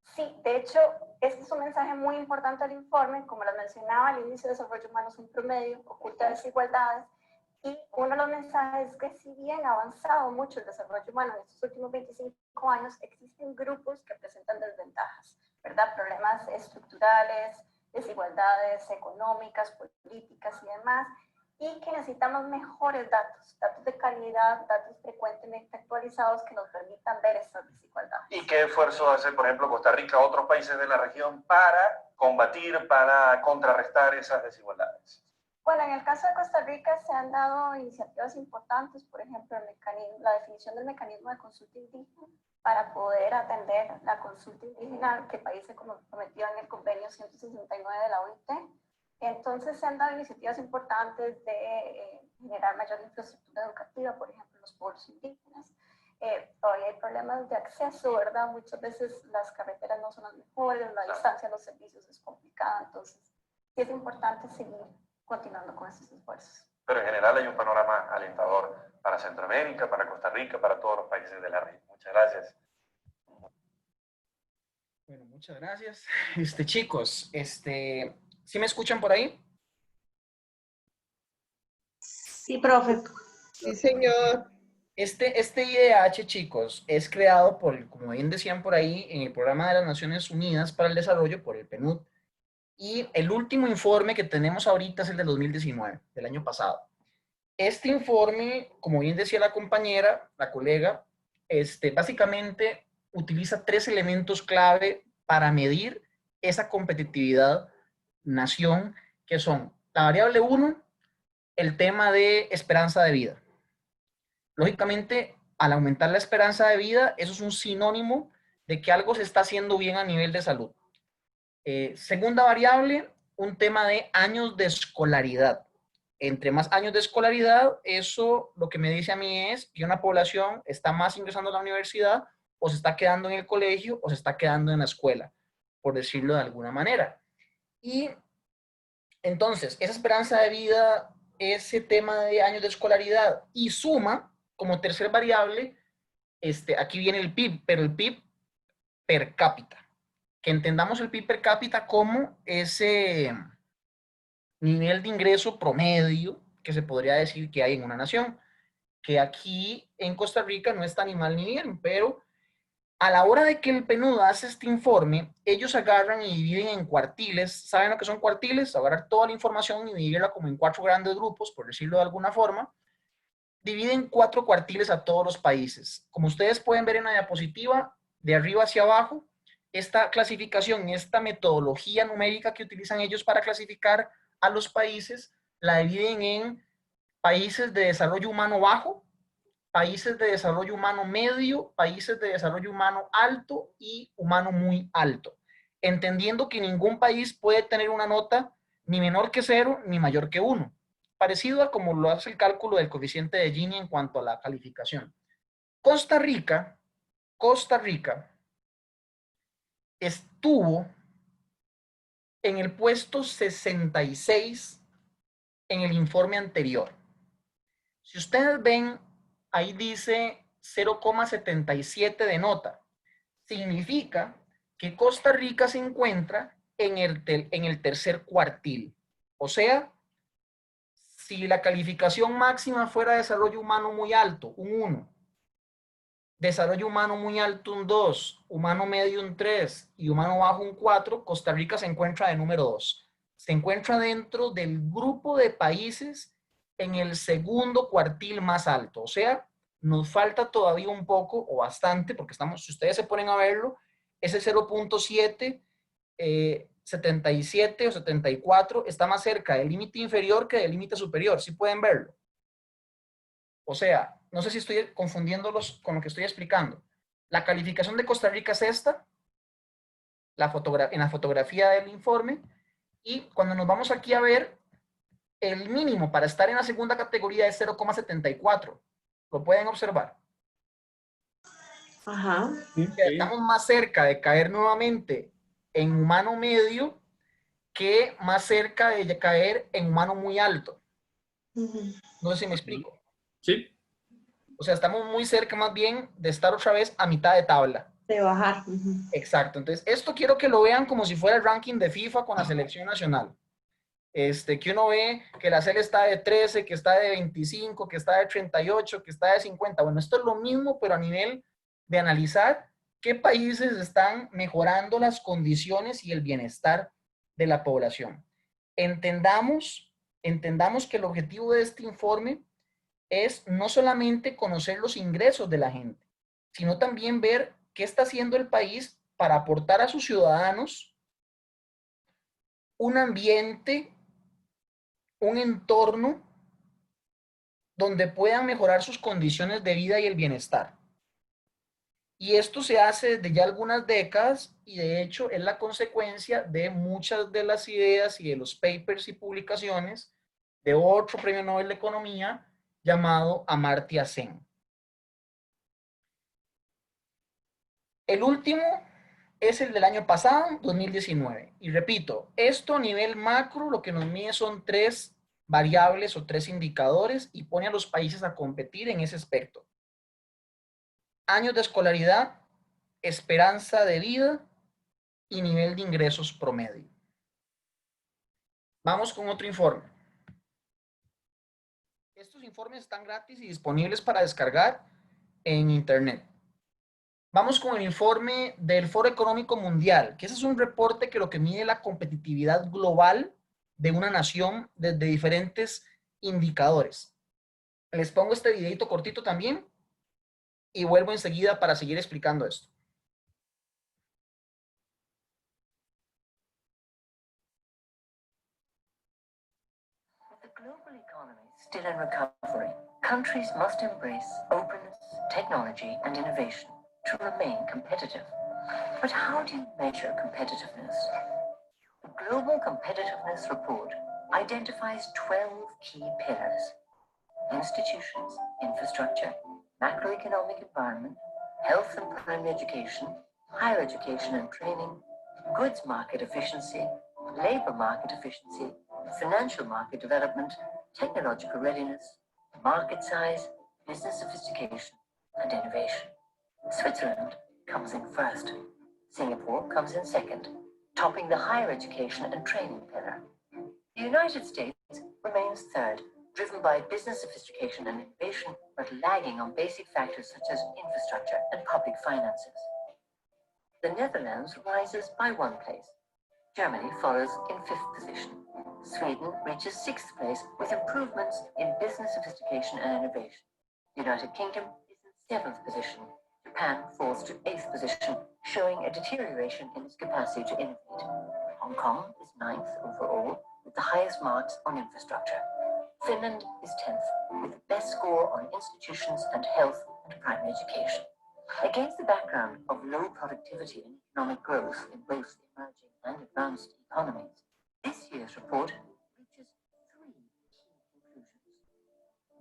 Sí, de hecho, este es un mensaje muy importante del informe. Como les mencionaba, el índice de desarrollo humano es un promedio, oculta desigualdades. Y uno de los mensajes es que si bien ha avanzado mucho el desarrollo humano en estos últimos 25 años, existen grupos que presentan desventajas, ¿verdad? Problemas estructurales, desigualdades económicas, políticas y demás, y que necesitamos mejores datos, datos de calidad, datos frecuentemente actualizados que nos permitan ver estas desigualdades. ¿Y qué esfuerzo hace, por ejemplo, Costa Rica o otros países de la región para combatir, para contrarrestar esas desigualdades? Bueno, en el caso de Costa Rica se han dado iniciativas importantes, por ejemplo, la definición del mecanismo de consulta indígena para poder atender la consulta indígena que el país se comprometió en el convenio 169 de la OIT. Entonces se han dado iniciativas importantes de generar mayor infraestructura educativa, por ejemplo, en los pueblos indígenas. Todavía hay problemas de acceso, ¿verdad? Muchas veces las carreteras no son las mejores, la distancia a los servicios es complicada, entonces sí es importante seguir continuando con estos esfuerzos. Pero en general hay un panorama alentador para Centroamérica, para Costa Rica, para todos los países de la región. Muchas gracias. Bueno, muchas gracias. Chicos, ¿sí me escuchan por ahí? Sí, profe. Sí, señor. Este IDH, chicos, es creado por, como bien decían por ahí, en el Programa de las Naciones Unidas para el Desarrollo, por el PNUD. Y el último informe que tenemos ahorita es el del 2019, del año pasado. Este informe, como bien decía la compañera, la colega, básicamente utiliza 3 elementos clave para medir esa competitividad nación, que son la variable 1, el tema de esperanza de vida. Lógicamente, al aumentar la esperanza de vida, eso es un sinónimo de que algo se está haciendo bien a nivel de salud. Segunda variable, un tema de años de escolaridad. Entre más años de escolaridad, eso lo que me dice a mí es que una población está más ingresando a la universidad, o se está quedando en el colegio, o se está quedando en la escuela, por decirlo de alguna manera. Y entonces, esa esperanza de vida, ese tema de años de escolaridad, y suma, como tercer variable, aquí viene el PIB, pero el PIB per cápita. Que entendamos el PIB per cápita como ese nivel de ingreso promedio que se podría decir que hay en una nación, que aquí en Costa Rica no está ni mal ni bien, pero a la hora de que el PNUD hace este informe, ellos agarran y dividen en cuartiles. ¿Saben lo que son cuartiles? Agarrar toda la información y dividirla como en 4 grandes grupos, por decirlo de alguna forma. Dividen 4 cuartiles a todos los países. Como ustedes pueden ver en la diapositiva, de arriba hacia abajo, esta clasificación, esta metodología numérica que utilizan ellos para clasificar a los países, la dividen en países de desarrollo humano bajo, países de desarrollo humano medio, países de desarrollo humano alto y humano muy alto, entendiendo que ningún país puede tener una nota ni menor que 0 ni mayor que 1, parecido a como lo hace el cálculo del coeficiente de Gini en cuanto a la calificación. Costa Rica estuvo en el puesto 66 en el informe anterior. Si ustedes ven, ahí dice 0,77 de nota. Significa que Costa Rica se encuentra en el tercer cuartil. O sea, si la calificación máxima fuera desarrollo humano muy alto, un 1, desarrollo humano muy alto un 2, humano medio un 3 y humano bajo un 4, Costa Rica se encuentra de número 2. Se encuentra dentro del grupo de países en el segundo cuartil más alto. O sea, nos falta todavía un poco o bastante, porque si ustedes se ponen a verlo, ese 0.7, 77 o 74 está más cerca del límite inferior que del límite superior. ¿Sí pueden verlo? O sea, no sé si estoy confundiéndolos con lo que estoy explicando. La calificación de Costa Rica es esta, en la fotografía del informe, y cuando nos vamos aquí a ver, el mínimo para estar en la segunda categoría es 0,74. Lo pueden observar. Ajá. Estamos más cerca de caer nuevamente en humano medio que más cerca de caer en humano muy alto. No sé si me explico. Sí. O sea, estamos muy cerca más bien de estar otra vez a mitad de tabla. De bajar. Exacto. Entonces, esto quiero que lo vean como si fuera el ranking de FIFA con la selección nacional. Que uno ve que la CL está de 13, que está de 25, que está de 38, que está de 50. Bueno, esto es lo mismo, pero a nivel de analizar qué países están mejorando las condiciones y el bienestar de la población. Entendamos que el objetivo de este informe es no solamente conocer los ingresos de la gente, sino también ver qué está haciendo el país para aportar a sus ciudadanos un ambiente, un entorno donde puedan mejorar sus condiciones de vida y el bienestar. Y esto se hace desde ya algunas décadas y de hecho es la consecuencia de muchas de las ideas y de los papers y publicaciones de otro premio Nobel de Economía llamado Amartya Sen. El último es el del año pasado, 2019. Y repito, esto a nivel macro lo que nos mide son 3 variables o 3 indicadores y pone a los países a competir en ese aspecto. Años de escolaridad, esperanza de vida y nivel de ingresos promedio. Vamos con otro informe. Estos informes están gratis y disponibles para descargar en internet. Vamos con el informe del Foro Económico Mundial, que ese es un reporte que lo que mide la competitividad global de una nación desde diferentes indicadores. Les pongo este videito cortito también y vuelvo enseguida para seguir explicando esto. The global economy is still in recovery. Countries must embrace openness, technology, and innovation to remain competitive. But how do you measure competitiveness? The Global Competitiveness Report identifies 12 key pillars: institutions, infrastructure, macroeconomic environment, health and primary education, higher education and training, goods market efficiency, labor market efficiency, financial market development, technological readiness, market size, business sophistication, and innovation. Switzerland comes in first. Singapore comes in second, topping the higher education and training pillar. The United States remains third, driven by business sophistication and innovation, but lagging on basic factors such as infrastructure and public finances. The Netherlands rises by 1 place. Germany follows in 5th position. Sweden reaches 6th place with improvements in business sophistication and innovation. The United Kingdom is in 7th position. Japan falls to 8th position, showing a deterioration in its capacity to innovate. Hong Kong is 9th overall, with the highest marks on infrastructure. Finland is 10th, with the best score on institutions and health and primary education. Against the background of low productivity and economic growth in both emerging and advanced economies, this year's report reaches 3 key conclusions.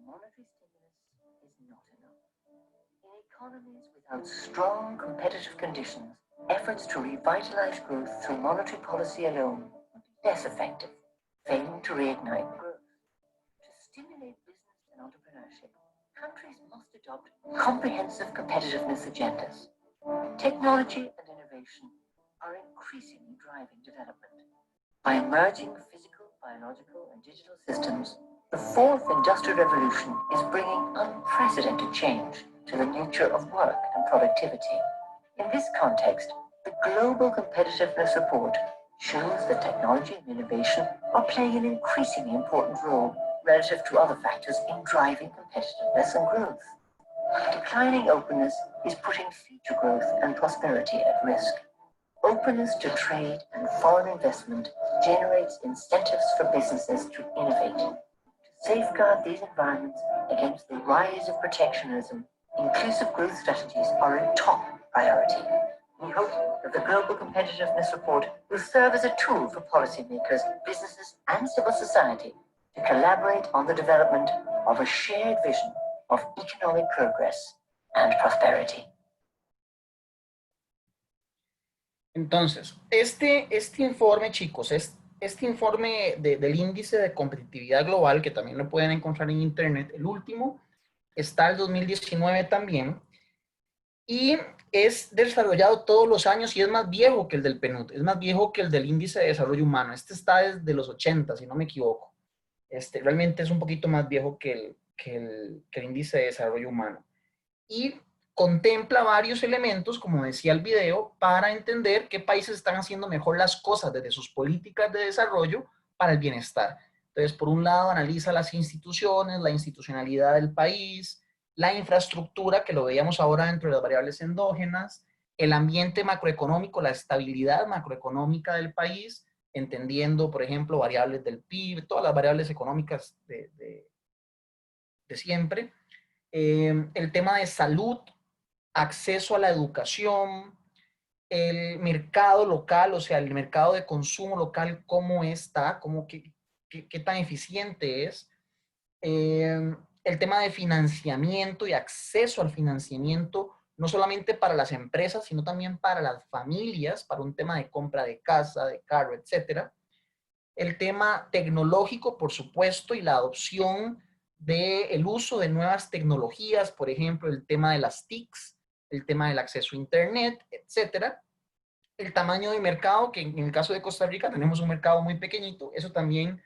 Monetary stimulus is not enough. In economies without strong competitive conditions, efforts to revitalize growth through monetary policy alone would be less effective, failing to reignite growth. To stimulate business and entrepreneurship, countries must adopt comprehensive competitiveness agendas. Technology and innovation are increasingly driving development. By merging physical, biological, and digital systems, the 4th Industrial Revolution is bringing unprecedented change to the nature of work and productivity. In this context, the Global Competitiveness Report shows that technology and innovation are playing an increasingly important role relative to other factors in driving competitiveness and growth. Declining openness is putting future growth and prosperity at risk. Openness to trade and foreign investment generates incentives for businesses to innovate. To safeguard these environments against the rise of protectionism, inclusive growth strategies are a top priority. We hope that the Global Competitiveness Report will serve as a tool for policymakers, businesses, and civil society to collaborate on the development of a shared vision of economic progress and prosperity. Entonces, este informe, chicos, este informe del índice de competitividad global, que también lo pueden encontrar en internet, el último, está el 2019 también, y es desarrollado todos los años y es más viejo que el del PNUD, es más viejo que el del índice de desarrollo humano. Este está desde los 80, si no me equivoco. Realmente es un poquito más viejo que el índice de desarrollo humano. Y contempla varios elementos, como decía el video, para entender qué países están haciendo mejor las cosas desde sus políticas de desarrollo para el bienestar. Entonces, por un lado, analiza las instituciones, la institucionalidad del país, la infraestructura, que lo veíamos ahora dentro de las variables endógenas, el ambiente macroeconómico, la estabilidad macroeconómica del país, entendiendo, por ejemplo, variables del PIB, todas las variables económicas de siempre. El tema de salud, acceso a la educación, el mercado local, o sea, el mercado de consumo local, cómo está, qué tan eficiente es. El tema de financiamiento y acceso al financiamiento, no solamente para las empresas, sino también para las familias, para un tema de compra de casa, de carro, etc. El tema tecnológico, por supuesto, y la adopción del uso de nuevas tecnologías, por ejemplo, el tema de las TICs, el tema del acceso a Internet, etc. El tamaño de mercado, que en el caso de Costa Rica tenemos un mercado muy pequeñito, eso también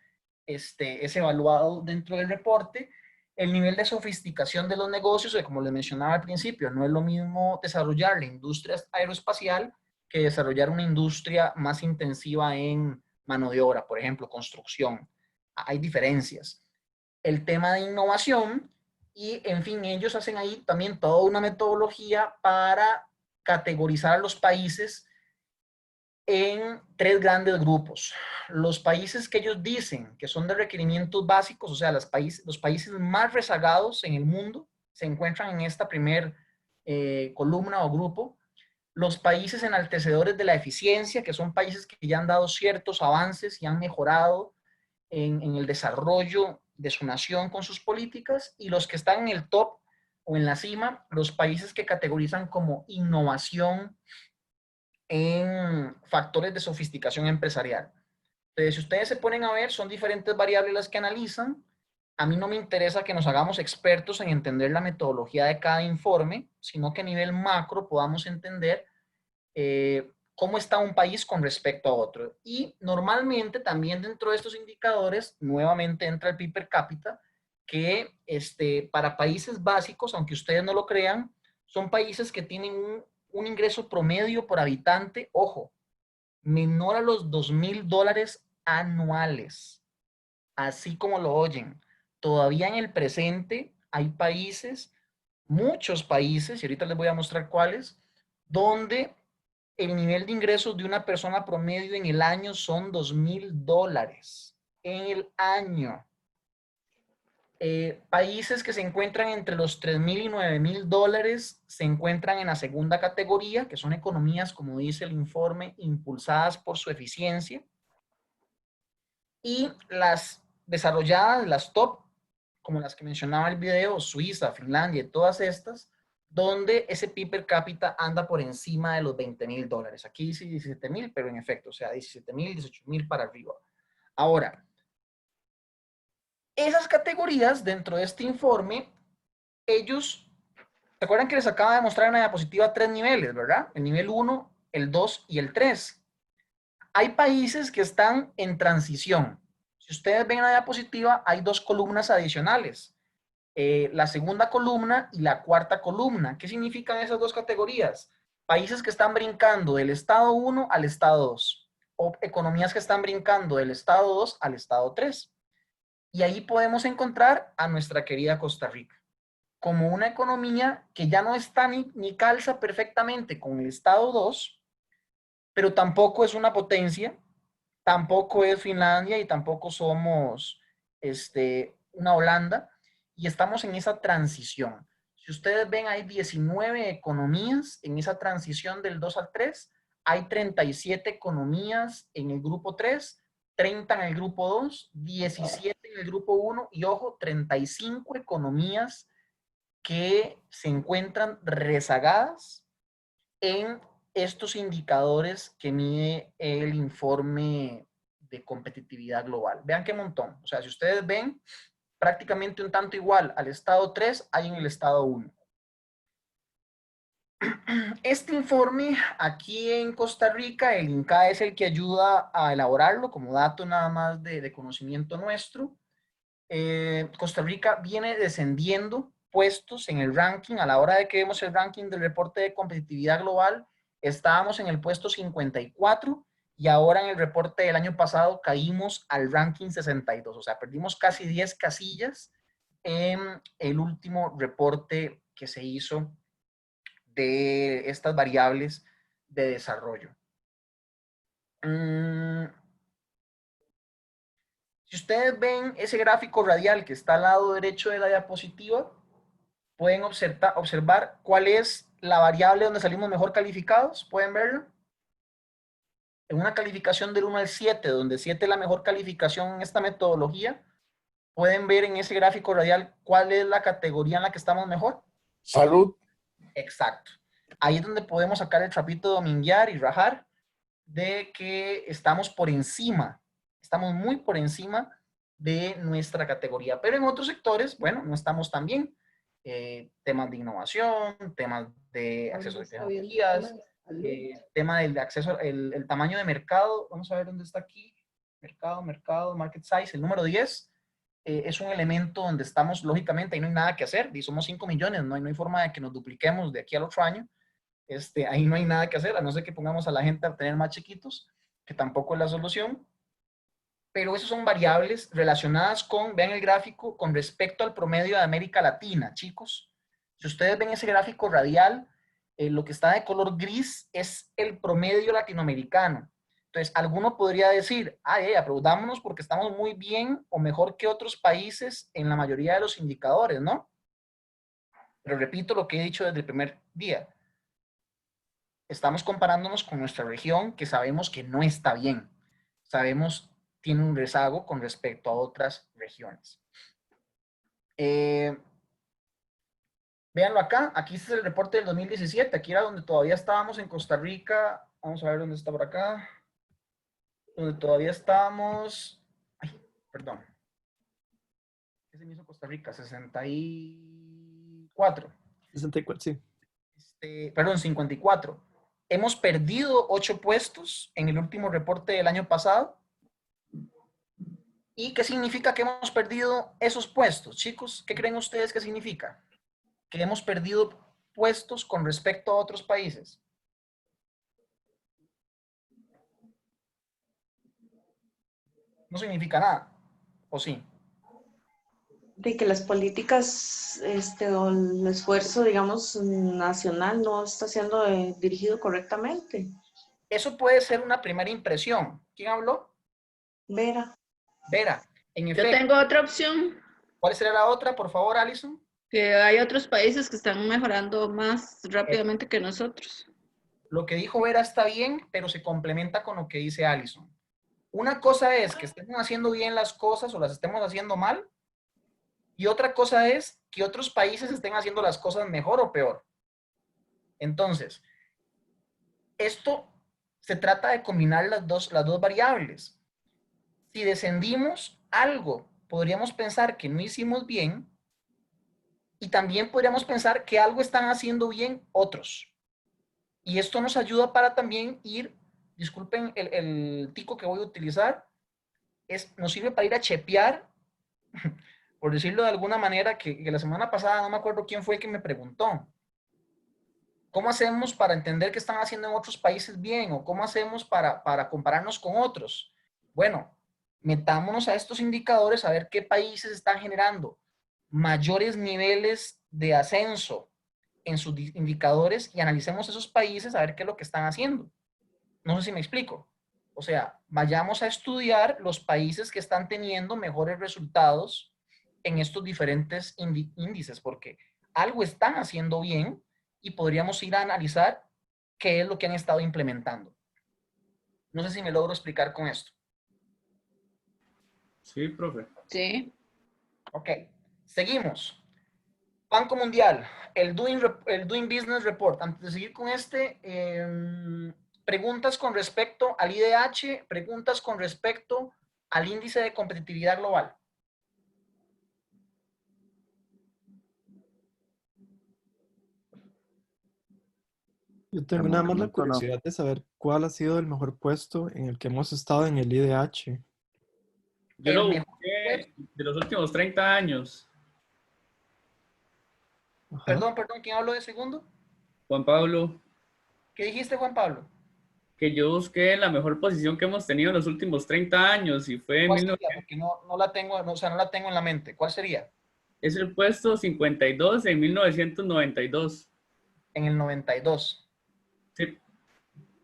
es evaluado dentro del reporte. El nivel de sofisticación de los negocios, como les mencionaba al principio, no es lo mismo desarrollar la industria aeroespacial que desarrollar una industria más intensiva en mano de obra, por ejemplo, construcción. Hay diferencias. El tema de innovación y, en fin, ellos hacen ahí también toda una metodología para categorizar a los países en 3 grandes grupos. Los países que ellos dicen que son de requerimientos básicos, o sea, los países más rezagados en el mundo, se encuentran en esta primer columna o grupo. Los países enaltecedores de la eficiencia, que son países que ya han dado ciertos avances y han mejorado en el desarrollo de su nación con sus políticas, y los que están en el top o en la cima, los países que categorizan como innovación en factores de sofisticación empresarial. Entonces, si ustedes se ponen a ver, son diferentes variables las que analizan. A mí no me interesa que nos hagamos expertos en entender la metodología de cada informe, sino que a nivel macro podamos entender cómo está un país con respecto a otro. Y normalmente también dentro de estos indicadores, nuevamente entra el PIB per cápita, que para países básicos, aunque ustedes no lo crean, son países que tienen un ingreso promedio por habitante, ojo, menor a los $2,000 anuales, así como lo oyen. Todavía en el presente hay países, muchos países, y ahorita les voy a mostrar cuáles, donde el nivel de ingresos de una persona promedio en el año son $2,000 en el año. Países que se encuentran entre los $3,000 y $9,000 se encuentran en la segunda categoría, que son economías, como dice el informe, impulsadas por su eficiencia. Y las desarrolladas, las top, como las que mencionaba el video, Suiza, Finlandia y todas estas, donde ese PIB per cápita anda por encima de los $20,000. Aquí dice 17,000, pero en efecto, o sea, 17,000, 18,000 para arriba. Ahora, esas categorías dentro de este informe, ellos, ¿se acuerdan que les acaba de mostrar en la diapositiva 3 niveles, verdad? El nivel 1, el 2 y el 3. Hay países que están en transición. Si ustedes ven en la diapositiva, hay 2 columnas adicionales. La segunda columna y la cuarta columna. ¿Qué significan esas 2 categorías? Países que están brincando del estado 1 al estado 2, o economías que están brincando del estado 2 al estado 3. Y ahí podemos encontrar a nuestra querida Costa Rica como una economía que ya no está ni calza perfectamente con el estado 2, pero tampoco es una potencia, tampoco es Finlandia y tampoco somos una Holanda, y estamos en esa transición. Si ustedes ven, hay 19 economías en esa transición del 2 al 3, hay 37 economías en el grupo 3, 30 en el grupo 2, 17 en el grupo 1 y, ojo, 35 economías que se encuentran rezagadas en estos indicadores que mide el informe de competitividad global. Vean qué montón. O sea, si ustedes ven, prácticamente un tanto igual al estado 3 hay en el estado 1. Este informe aquí en Costa Rica, el INCA es el que ayuda a elaborarlo como dato nada más de conocimiento nuestro. Costa Rica viene descendiendo puestos en el ranking. A la hora de que vemos el ranking del reporte de competitividad global, estábamos en el puesto 54 y ahora en el reporte del año pasado caímos al ranking 62. O sea, perdimos casi 10 casillas en el último reporte que se hizo de estas variables de desarrollo. Si ustedes ven ese gráfico radial que está al lado derecho de la diapositiva, pueden observar cuál es la variable donde salimos mejor calificados. ¿Pueden verlo? En una calificación del 1 al 7, donde 7 es la mejor calificación en esta metodología, pueden ver en ese gráfico radial cuál es la categoría en la que estamos mejor. Salud. Exacto. Ahí es donde podemos sacar el trapito de dominguear y rajar de que estamos por encima, estamos muy por encima de nuestra categoría. Pero en otros sectores, bueno, no estamos tan bien. Temas de innovación, temas de acceso a tecnologías, tema del acceso, el tamaño de mercado. Vamos a ver dónde está aquí. Mercado, market size, el número 10. Es un elemento donde estamos, lógicamente, ahí no hay nada que hacer. Y somos 5 millones, no hay forma de que nos dupliquemos de aquí al otro año. Ahí no hay nada que hacer, a no ser que pongamos a la gente a tener más chiquitos, que tampoco es la solución. Pero esas son variables relacionadas con, vean el gráfico, con respecto al promedio de América Latina, chicos. Si ustedes ven ese gráfico radial, lo que está de color gris es el promedio latinoamericano. Entonces, alguno podría decir, aplaudámonos porque estamos muy bien o mejor que otros países en la mayoría de los indicadores, ¿no? Pero repito lo que he dicho desde el primer día. Estamos comparándonos con nuestra región que sabemos que no está bien. Sabemos tiene un rezago con respecto a otras regiones. Véanlo acá. Aquí este es el reporte del 2017. Aquí era donde todavía estábamos en Costa Rica. Vamos a ver dónde está por acá. Donde todavía estábamos... Ay, perdón. ¿Qué se me hizo Costa Rica? 64. 64, sí. Perdón, 54. Hemos perdido 8 puestos en el último reporte del año pasado. ¿Y qué significa que hemos perdido esos puestos? Chicos, ¿qué creen ustedes que significa? Que hemos perdido puestos con respecto a otros países. No significa nada, ¿o sí? De que las políticas o el esfuerzo, digamos, nacional no está siendo dirigido correctamente. Eso puede ser una primera impresión. ¿Quién habló? Vera. Vera, en efecto. Yo tengo otra opción. ¿Cuál será la otra, por favor, Alison? Que hay otros países que están mejorando más rápidamente que nosotros. Lo que dijo Vera está bien, pero se complementa con lo que dice Alison. Una cosa es que estemos haciendo bien las cosas o las estemos haciendo mal, y otra cosa es que otros países estén haciendo las cosas mejor o peor. Entonces, esto se trata de combinar las dos variables. Si descendimos algo, podríamos pensar que no hicimos bien, y también podríamos pensar que algo están haciendo bien otros. Y esto nos ayuda para también ir, disculpen el tico que voy a utilizar, nos sirve para ir a chepear, por decirlo de alguna manera, que la semana pasada no me acuerdo quién fue el que me preguntó. ¿Cómo hacemos para entender qué están haciendo en otros países bien? ¿O cómo hacemos para compararnos con otros? Bueno, metámonos a estos indicadores a ver qué países están generando mayores niveles de ascenso en sus indicadores y analicemos esos países a ver qué es lo que están haciendo. No sé si me explico. O sea, vayamos a estudiar los países que están teniendo mejores resultados en estos diferentes índices, porque algo están haciendo bien y podríamos ir a analizar qué es lo que han estado implementando. No sé si me logro explicar con esto. Sí, profe. Sí. Ok, seguimos. Banco Mundial, el Doing Business Report. Antes de seguir con este, preguntas con respecto al IDH, preguntas con respecto al índice de competitividad global. Yo tengo nada más la curiosidad de saber cuál ha sido el mejor puesto en el que hemos estado en el IDH. Yo lo busqué de los últimos 30 años. Ajá. Perdón, ¿quién habló de segundo? Juan Pablo, ¿Qué dijiste, Juan Pablo? que yo busqué la mejor posición que hemos tenido en los últimos 30 años y fue en ¿Cuál sería? Porque no la tengo, o sea, no la tengo en la mente. ¿Cuál sería? es el puesto 52 en 1992. En el 92. Sí.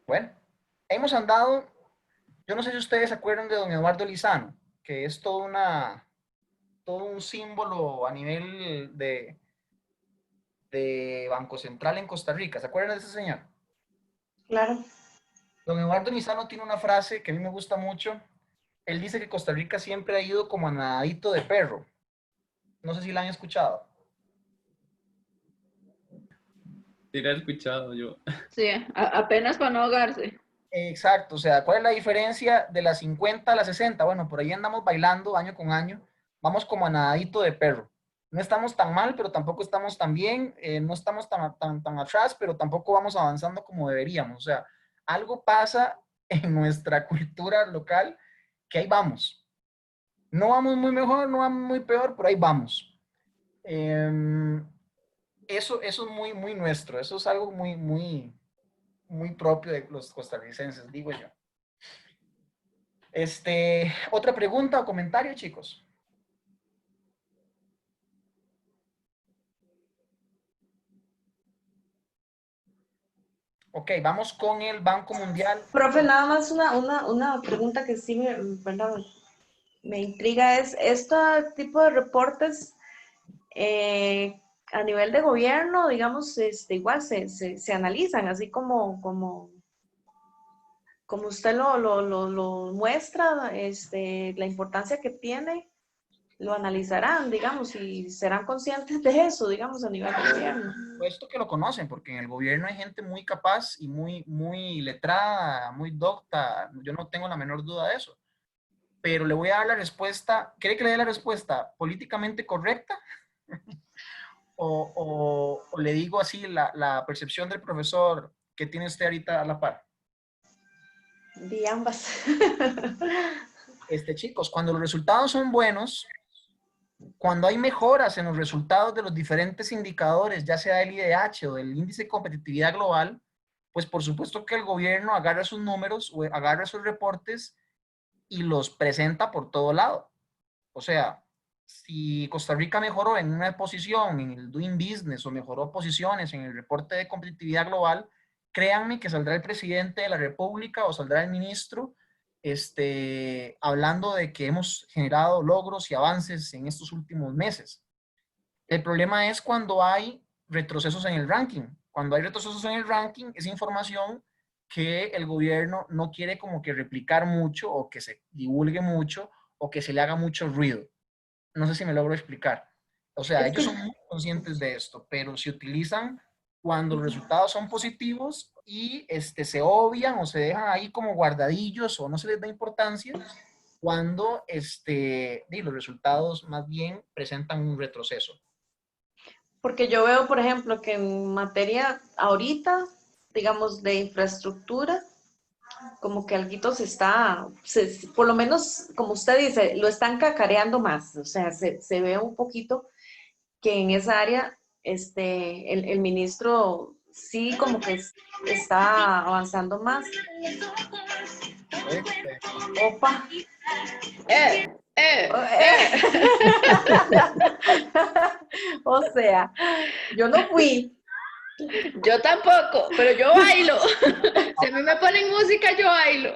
Bueno, hemos andado, yo no sé si ustedes se acuerdan de don Eduardo Lizano, que es todo un símbolo a nivel de Banco Central en Costa Rica. ¿Se acuerdan de ese señor? Claro. Don Eduardo Lizano tiene una frase que a mí me gusta mucho. Él dice que Costa Rica siempre ha ido como a nadadito de perro. No sé si la han escuchado. Sí, la he escuchado yo. Sí, apenas para no ahogarse. Exacto, o sea, ¿cuál es la diferencia de las 50 a las 60? Bueno, por ahí andamos bailando año con año, vamos como a nadadito de perro. No estamos tan mal, pero tampoco estamos tan bien, no estamos tan atrás, pero tampoco vamos avanzando como deberíamos. O sea, algo pasa en nuestra cultura local que ahí vamos. No vamos muy mejor, no vamos muy peor, pero ahí vamos. Eso es muy, muy nuestro, eso es algo muy propio de los costarricenses, digo yo. ¿Otra pregunta o comentario, chicos? Ok, vamos con el Banco Mundial. Profe, nada más una pregunta que sí me intriga es, ¿este tipo de reportes a nivel de gobierno, digamos, igual se analizan, así como usted lo muestra, la importancia que tiene, lo analizarán, digamos, y serán conscientes de eso, digamos, a nivel de gobierno? Puesto que lo conocen, porque en el gobierno hay gente muy capaz y muy letrada, muy docta, yo no tengo la menor duda de eso. Pero le voy a dar la respuesta, ¿quiere que le dé la respuesta políticamente correcta? o le digo así la percepción del profesor que tiene usted ahorita a la par. De ambas. Chicos, cuando los resultados son buenos, cuando hay mejoras en los resultados de los diferentes indicadores, ya sea del IDH o del índice de competitividad global, pues por supuesto que el gobierno agarra sus números o agarra sus reportes y los presenta por todo lado. O sea, si Costa Rica mejoró en una posición en el Doing Business o mejoró posiciones en el reporte de competitividad global, créanme que saldrá el presidente de la República o saldrá el ministro hablando de que hemos generado logros y avances en estos últimos meses. El problema es cuando hay retrocesos en el ranking. Cuando hay retrocesos en el ranking, es información que el gobierno no quiere como que replicar mucho o que se divulgue mucho o que se le haga mucho ruido. No sé si me logro explicar. O sea, ellos son muy conscientes de esto, pero se utilizan cuando los resultados son positivos y se obvian o se dejan ahí como guardadillos o no se les da importancia cuando los resultados más bien presentan un retroceso. Porque yo veo, por ejemplo, que en materia ahorita, digamos, de infraestructura, como que alguito por lo menos, como usted dice, lo están cacareando más. O sea, se ve un poquito que en esa área el ministro sí como que está avanzando más. Opa. O sea, yo no fui. Yo tampoco, pero yo bailo. Si a mí me ponen música, yo bailo.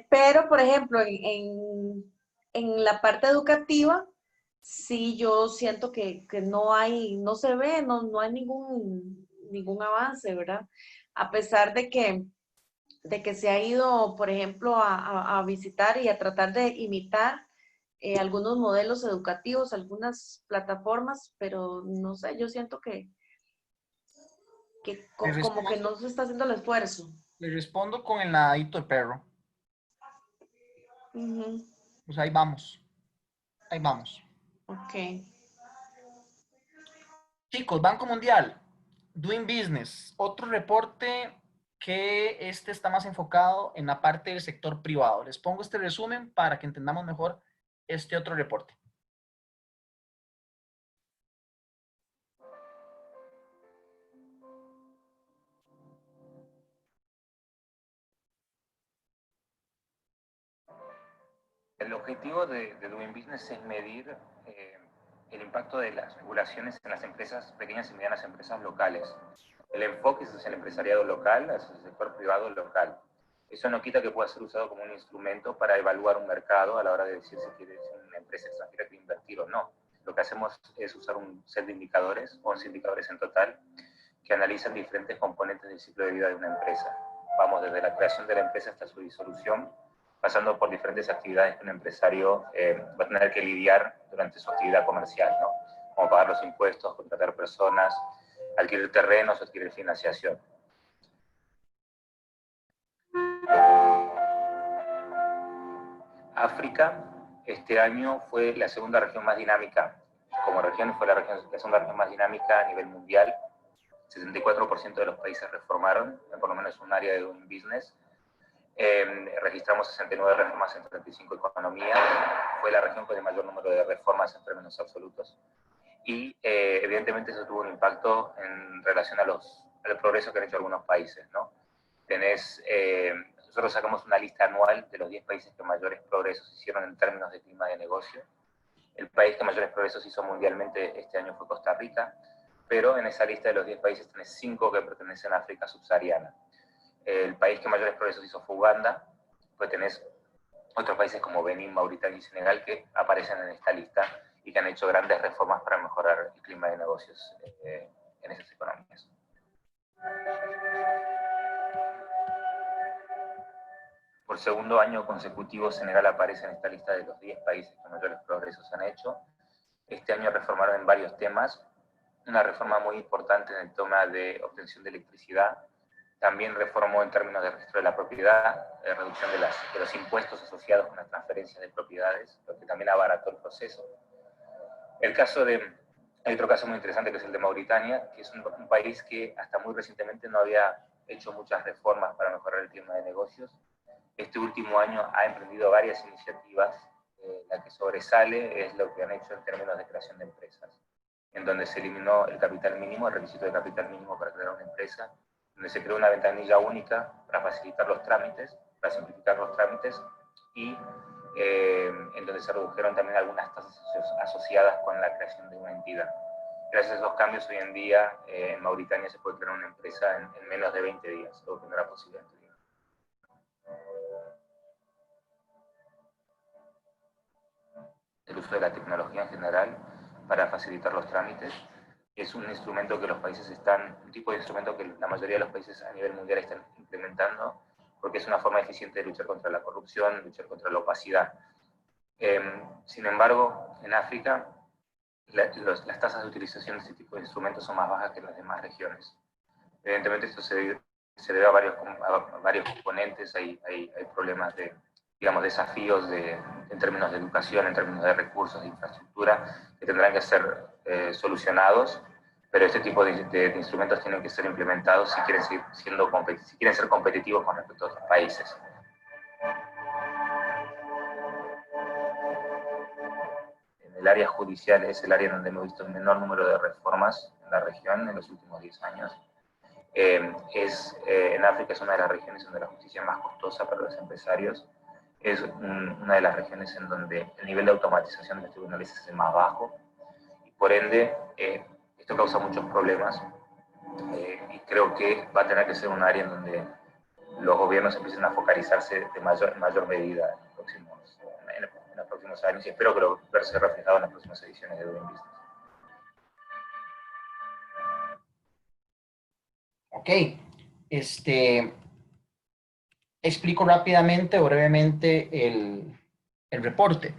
Pero, por ejemplo, en la parte educativa, sí yo siento que no se ve, no hay ningún avance, ¿verdad? A pesar de que se ha ido, por ejemplo, a visitar y a tratar de imitar algunos modelos educativos, algunas plataformas, pero no sé, yo siento que como que no se está haciendo el esfuerzo. Le respondo con el nadadito de perro. Pues ahí vamos. Ahí vamos. Ok. Chicos, Banco Mundial, Doing Business, otro reporte que está más enfocado en la parte del sector privado. Les pongo este resumen para que entendamos mejor este otro reporte. El objetivo de Doing Business es medir el impacto de las regulaciones en las empresas, pequeñas y medianas empresas locales. El enfoque es hacia el empresariado local, hacia el sector privado local. Eso no quita que pueda ser usado como un instrumento para evaluar un mercado a la hora de decir si quieres una empresa extranjera que invertir o no. Lo que hacemos es usar un set de indicadores, 11 indicadores en total, que analizan diferentes componentes del ciclo de vida de una empresa. Vamos desde la creación de la empresa hasta su disolución, pasando por diferentes actividades que un empresario va a tener que lidiar durante su actividad comercial, ¿no? Como pagar los impuestos, contratar personas, adquirir terrenos o adquirir financiación. África este año fue la segunda región más dinámica. Como región fue la segunda región más dinámica a nivel mundial. 74% de los países reformaron, por lo menos un área de Doing Business. Registramos 69 reformas en 35 economías. Fue la región con el mayor número de reformas en términos absolutos. Y evidentemente eso tuvo un impacto en relación al progreso que han hecho algunos países, ¿no? Nosotros sacamos una lista anual de los 10 países que mayores progresos hicieron en términos de clima de negocio. El país que mayores progresos hizo mundialmente este año fue Costa Rica, pero en esa lista de los 10 países tenés 5 que pertenecen a África subsahariana. El país que mayores progresos hizo fue Uganda, pues tenés otros países como Benín, Mauritania y Senegal que aparecen en esta lista y que han hecho grandes reformas para mejorar el clima de negocios en esas economías. Por segundo año consecutivo, Senegal aparece en esta lista de los 10 países que mayores progresos han hecho. Este año reformaron en varios temas. Una reforma muy importante en el tema de obtención de electricidad. También reformó en términos de registro de la propiedad, reducción de los impuestos asociados con las transferencias de propiedades, lo que también abarató el proceso. Hay otro caso muy interesante que es el de Mauritania, que es un país que hasta muy recientemente no había hecho muchas reformas para mejorar el clima de negocios. Este último año ha emprendido varias iniciativas. La que sobresale es lo que han hecho en términos de creación de empresas, en donde se eliminó el capital mínimo, el requisito de capital mínimo para crear una empresa, donde se creó una ventanilla única para facilitar los trámites, para simplificar los trámites, y en donde se redujeron también algunas tasas asociadas con la creación de una entidad. Gracias a esos cambios, hoy en día en Mauritania se puede crear una empresa en menos de 20 días, algo que no era posible anteriormente. El uso de la tecnología en general para facilitar los trámites es un instrumento que un tipo de instrumento que la mayoría de los países a nivel mundial están implementando, porque es una forma eficiente de luchar contra la corrupción, luchar contra la opacidad. Sin embargo, en África, las tasas de utilización de este tipo de instrumentos son más bajas que en las demás regiones. Evidentemente esto se debe a varios componentes. Hay problemas de, desafíos en términos de educación, en términos de recursos, de infraestructura, que tendrán que ser solucionados, pero este tipo de instrumentos tienen que ser implementados si quieren ser competitivos con respecto a otros países. En el área judicial es el área donde hemos visto el menor número de reformas en la región en los últimos 10 años. En África es una de las regiones donde la justicia es más costosa para los empresarios. Es una de las regiones en donde el nivel de automatización de los tribunales es el más bajo. Y por ende, esto causa muchos problemas. Y creo que va a tener que ser un área en donde los gobiernos empiecen a focalizarse de mayor medida en los próximos años. Y espero que lo verse reflejado en las próximas ediciones de Doing Business. Ok, explico rápidamente o brevemente el reporte.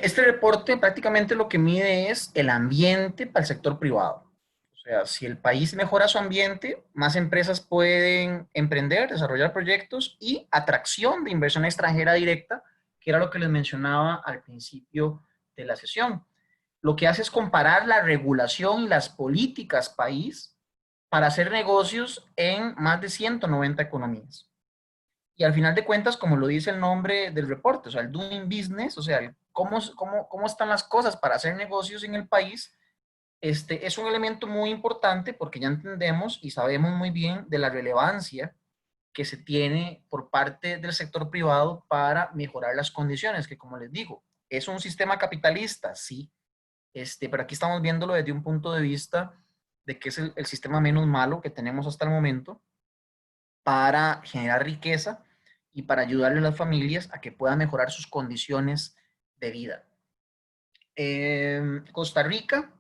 Este reporte prácticamente lo que mide es el ambiente para el sector privado. O sea, si el país mejora su ambiente, más empresas pueden emprender, desarrollar proyectos y atracción de inversión extranjera directa, que era lo que les mencionaba al principio de la sesión. Lo que hace es comparar la regulación y las políticas país para hacer negocios en más de 190 economías. Y al final de cuentas, como lo dice el nombre del reporte, o sea, el doing business, o sea, cómo están las cosas para hacer negocios en el país, es un elemento muy importante porque ya entendemos y sabemos muy bien de la relevancia que se tiene por parte del sector privado para mejorar las condiciones, que como les digo, es un sistema capitalista, sí, pero aquí estamos viéndolo desde un punto de vista de que es el sistema menos malo que tenemos hasta el momento para generar riqueza y para ayudarle a las familias a que puedan mejorar sus condiciones de vida. Costa Rica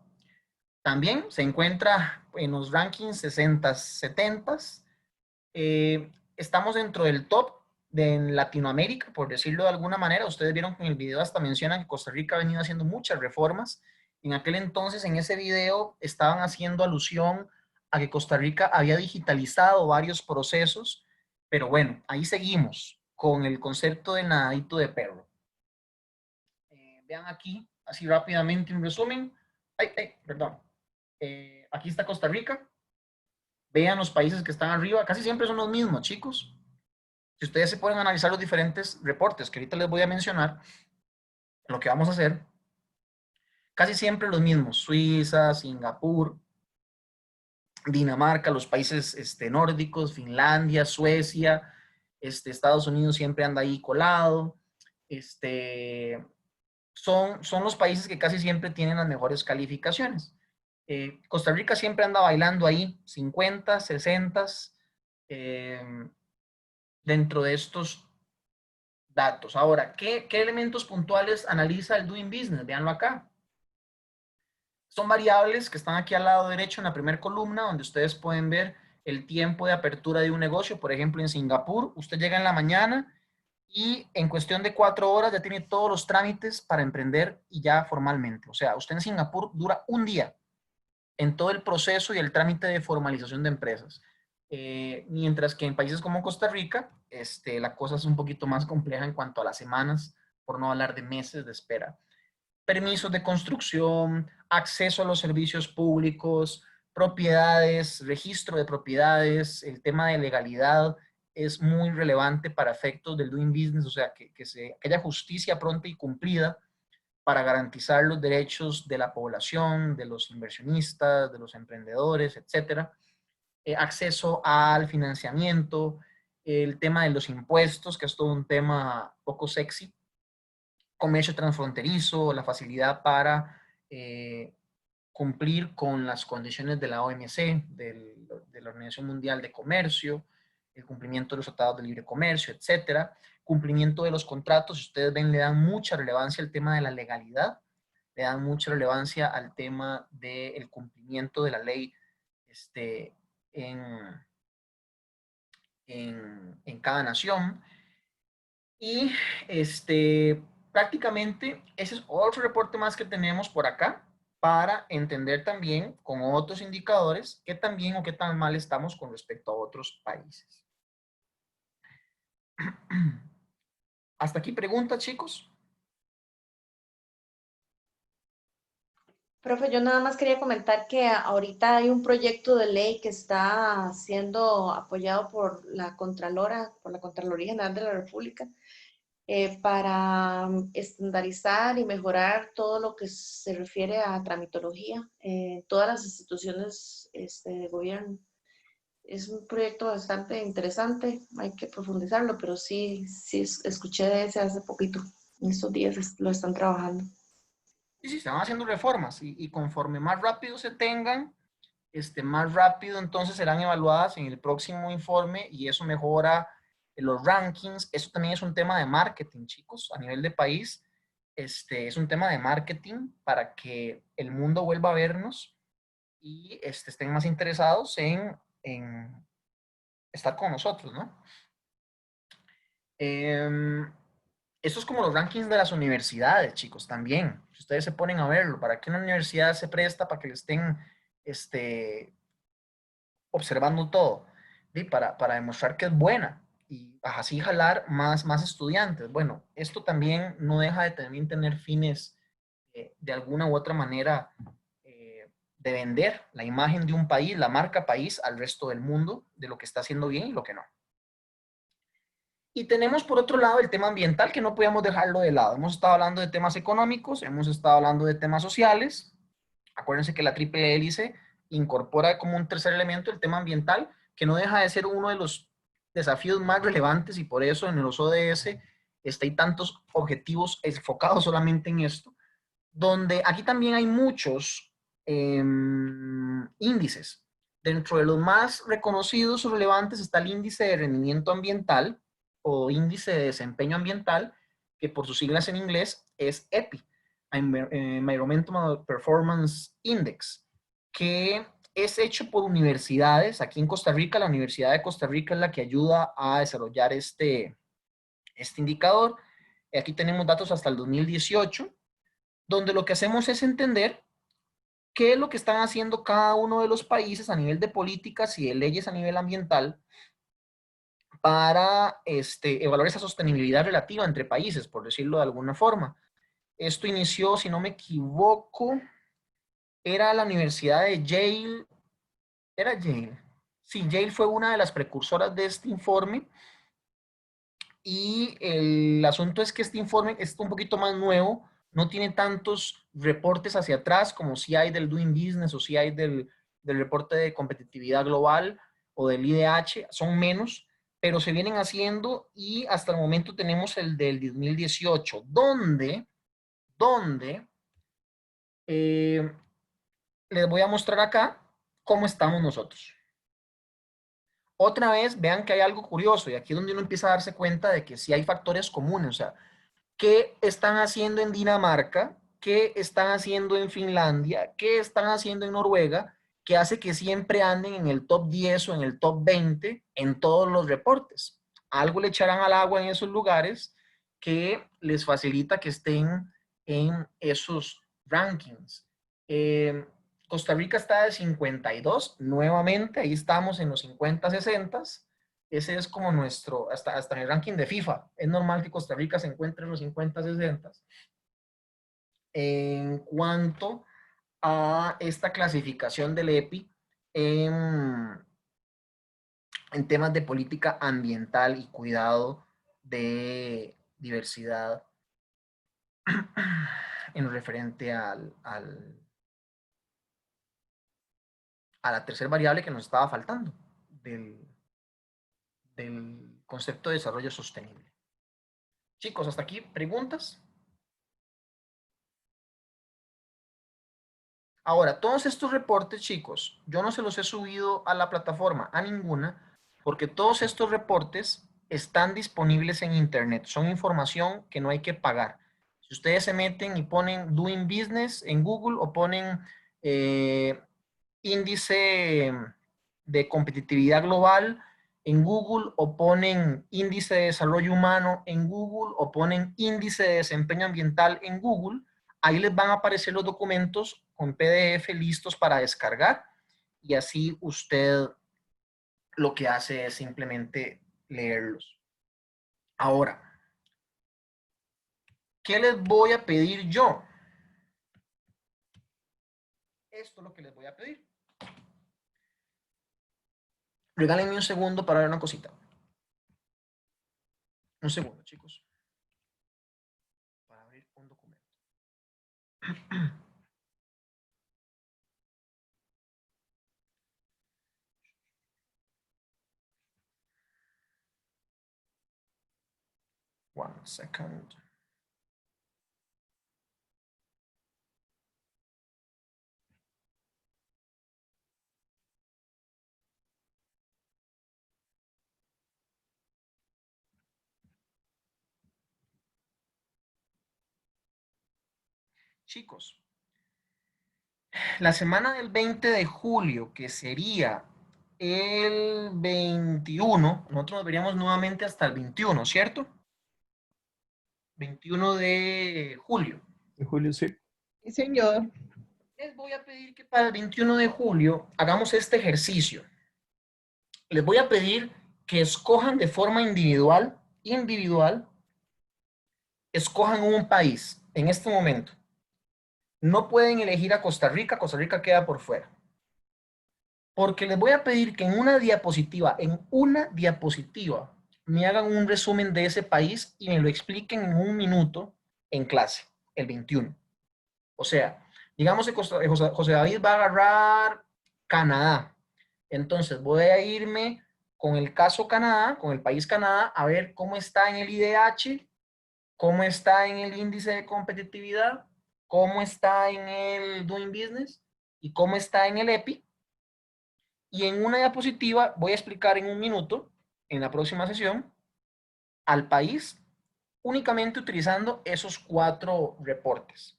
también se encuentra en los rankings 60, 70. Estamos dentro del top de Latinoamérica, por decirlo de alguna manera. Ustedes vieron que en el video hasta mencionan que Costa Rica ha venido haciendo muchas reformas. En aquel entonces, en ese video, estaban haciendo alusión a que Costa Rica había digitalizado varios procesos, pero bueno, ahí seguimos con el concepto del nadadito de perro. Vean aquí, así rápidamente un resumen. Perdón. Aquí está Costa Rica. Vean los países que están arriba, casi siempre son los mismos, chicos. Si ustedes se pueden analizar los diferentes reportes que ahorita les voy a mencionar, lo que vamos a hacer, casi siempre los mismos: Suiza, Singapur, Dinamarca, los países nórdicos, Finlandia, Suecia, Estados Unidos siempre anda ahí colado. Son los países que casi siempre tienen las mejores calificaciones. Costa Rica siempre anda bailando ahí, 50, 60, dentro de estos datos. Ahora, ¿qué elementos puntuales analiza el Doing Business? Véanlo acá. Son variables que están aquí al lado derecho en la primera columna, donde ustedes pueden ver el tiempo de apertura de un negocio. Por ejemplo, en Singapur, usted llega en la mañana y en cuestión de 4 horas ya tiene todos los trámites para emprender y ya formalmente. O sea, usted en Singapur dura un día en todo el proceso y el trámite de formalización de empresas. Mientras que en países como Costa Rica, la cosa es un poquito más compleja en cuanto a las semanas, por no hablar de meses de espera. Permisos de construcción, acceso a los servicios públicos, propiedades, registro de propiedades, el tema de legalidad es muy relevante para efectos del doing business, o sea, que haya justicia pronta y cumplida para garantizar los derechos de la población, de los inversionistas, de los emprendedores, etcétera. Acceso al financiamiento, el tema de los impuestos, que es todo un tema poco sexy, comercio transfronterizo, la facilidad para cumplir con las condiciones de la OMC, de la Organización Mundial de Comercio, el cumplimiento de los tratados de libre comercio, etcétera, cumplimiento de los contratos. Si ustedes ven, le dan mucha relevancia al tema de la legalidad, le dan mucha relevancia al tema del cumplimiento de la ley en cada nación. Y prácticamente ese es otro reporte más que tenemos por acá para entender también con otros indicadores qué tan bien o qué tan mal estamos con respecto a otros países. ¿Hasta aquí preguntas, chicos? Profe, yo nada más quería comentar que ahorita hay un proyecto de ley que está siendo apoyado por la Contralora, por la Contraloría General de la República, para estandarizar y mejorar todo lo que se refiere a tramitología en todas las instituciones de gobierno. Es un proyecto bastante interesante, hay que profundizarlo, pero sí escuché de ese hace poquito. En estos días lo están trabajando. Sí, se van haciendo reformas y conforme más rápido se tengan, más rápido entonces serán evaluadas en el próximo informe y eso mejora los rankings. Eso también es un tema de marketing, chicos, a nivel de país. Es un tema de marketing para que el mundo vuelva a vernos y estén más interesados en estar con nosotros, ¿no? Esto es como los rankings de las universidades, chicos, también. Si ustedes se ponen a verlo, ¿para qué una universidad se presta para que le estén observando todo? ¿Sí? Para demostrar que es buena y así jalar más estudiantes. Bueno, esto también no deja de también tener fines de alguna u otra manera de vender la imagen de un país, la marca país al resto del mundo, de lo que está haciendo bien y lo que no. Y tenemos por otro lado el tema ambiental, que no podíamos dejarlo de lado. Hemos estado hablando de temas económicos, hemos estado hablando de temas sociales. Acuérdense que la triple hélice incorpora como un tercer elemento el tema ambiental, que no deja de ser uno de los desafíos más relevantes, y por eso en los ODS hay tantos objetivos enfocados solamente en esto, donde aquí también hay muchos índices. Dentro de los más reconocidos o relevantes está el índice de rendimiento ambiental o índice de desempeño ambiental, que por sus siglas en inglés es EPI, Environmental Performance Index, que es hecho por universidades. Aquí en Costa Rica, la Universidad de Costa Rica es la que ayuda a desarrollar este indicador. Aquí tenemos datos hasta el 2018, donde lo que hacemos es entender qué es lo que están haciendo cada uno de los países a nivel de políticas y de leyes a nivel ambiental para evaluar esa sostenibilidad relativa entre países, por decirlo de alguna forma. Esto inició, si no me equivoco, era la Universidad de Yale. ¿Era Yale? Sí, Yale fue una de las precursoras de este informe. Y el asunto es que este informe es un poquito más nuevo, no tiene tantos reportes hacia atrás como si hay del Doing Business o si hay del reporte de competitividad global o del IDH, son menos, pero se vienen haciendo y hasta el momento tenemos el del 2018, donde les voy a mostrar acá cómo estamos nosotros. Otra vez, vean que hay algo curioso, y aquí es donde uno empieza a darse cuenta de que sí hay factores comunes. O sea, ¿qué están haciendo en Dinamarca? ¿Qué están haciendo en Finlandia? ¿Qué están haciendo en Noruega? Que hace que siempre anden en el top 10 o en el top 20 en todos los reportes. Algo le echarán al agua en esos lugares que les facilita que estén en esos rankings. Costa Rica está de 52, nuevamente, ahí estamos en los 50, 60. Ese es como nuestro, hasta en el ranking de FIFA, es normal que Costa Rica se encuentre en los 50, 60. En cuanto a esta clasificación del EPI en temas de política ambiental y cuidado de diversidad en referente a la tercera variable que nos estaba faltando del concepto de desarrollo sostenible. Chicos, hasta aquí, ¿preguntas? Ahora, todos estos reportes, chicos, yo no se los he subido a la plataforma, a ninguna, porque todos estos reportes están disponibles en internet. Son información que no hay que pagar. Si ustedes se meten y ponen Doing Business en Google o ponen índice de competitividad global en Google o ponen índice de desarrollo humano en Google o ponen índice de desempeño ambiental en Google, ahí les van a aparecer los documentos con PDF listos para descargar y así usted lo que hace es simplemente leerlos. Ahora, ¿qué les voy a pedir yo? Esto es lo que les voy a pedir. Regálenme un segundo para ver una cosita. Un segundo, chicos. Para abrir un documento. One second. Chicos, la semana del 20 de julio, que sería el 21, nosotros nos veríamos nuevamente hasta el 21, ¿cierto? 21 de julio. De julio, sí. Sí, señor. Les voy a pedir que para el 21 de julio hagamos este ejercicio. Les voy a pedir que escojan de forma individual, escojan un país en este momento. No pueden elegir a Costa Rica queda por fuera. Porque les voy a pedir que en una diapositiva, me hagan un resumen de ese país y me lo expliquen en 1 minuto en clase, el 21. O sea, digamos que José David va a agarrar Canadá. Entonces voy a irme con el caso Canadá, con el país Canadá, a ver cómo está en el IDH, cómo está en el índice de competitividad, cómo está en el Doing Business y cómo está en el EPI. Y en una diapositiva voy a explicar en 1 minuto, en la próxima sesión, al país, únicamente utilizando esos 4 reportes.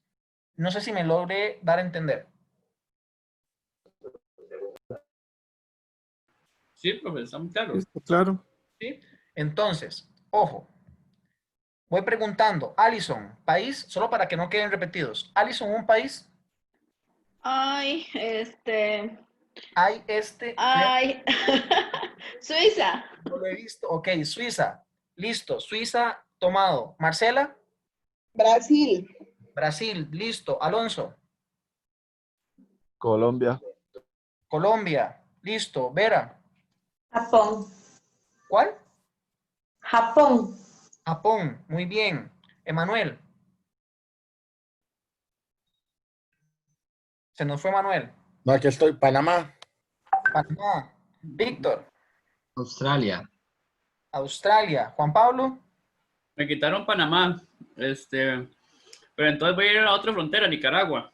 No sé si me logré dar a entender. Sí, profe, está muy claro. Listo, claro. ¿Sí? Entonces, ojo. Voy preguntando, Alison, país, solo para que no queden repetidos. Alison, un país. Ay, Ay, Suiza. no lo he visto. Ok, Suiza. Listo. Suiza, tomado. Marcela. Brasil. Brasil, listo. Alonso. Colombia. Colombia, listo. Vera. Japón. ¿Cuál? Japón. Japón, muy bien. Emanuel. Se nos fue Manuel. No, aquí estoy. Panamá. Panamá. Víctor. Australia. Australia. Juan Pablo. Me quitaron Panamá. Pero entonces voy a ir a la otra frontera, Nicaragua.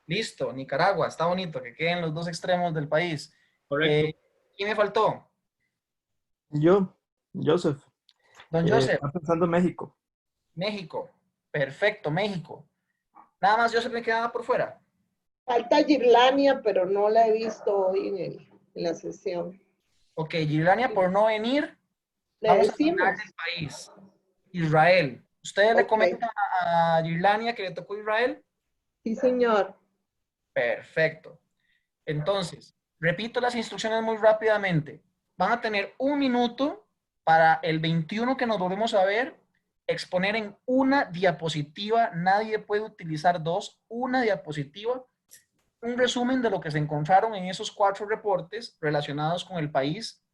Listo, Nicaragua. Está bonito que queden los 2 extremos del país. Correcto. ¿Quién me faltó? Yo, Joseph. Don Joseph. Estaba pensando en México. México. Perfecto, México. Nada más Joseph me quedaba por fuera. Falta Girlania, pero no la he visto hoy en la sesión. Ok, Girlania por no venir. Le Vamos decimos. a hablar del país. Israel. ¿Ustedes le Ok. comentan a Girlania que le tocó Israel? Sí, señor. Perfecto. Entonces, repito las instrucciones muy rápidamente. Van a tener 1 minuto para el 21 que nos volvemos a ver, exponer en una diapositiva, nadie puede utilizar 2, una diapositiva, un resumen de lo que se encontraron en esos 4 reportes relacionados con el país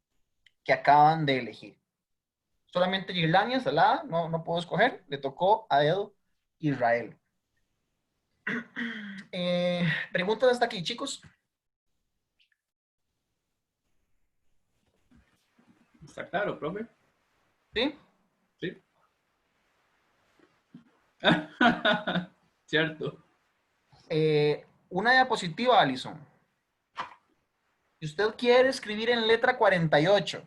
que acaban de elegir. Solamente Girlania, Salada, no puedo escoger, le tocó a dedo Israel. ¿Preguntas hasta aquí, chicos? ¿Está claro, profe? ¿Sí? Sí. Cierto. Una diapositiva, Alison. Si usted quiere escribir en letra 48,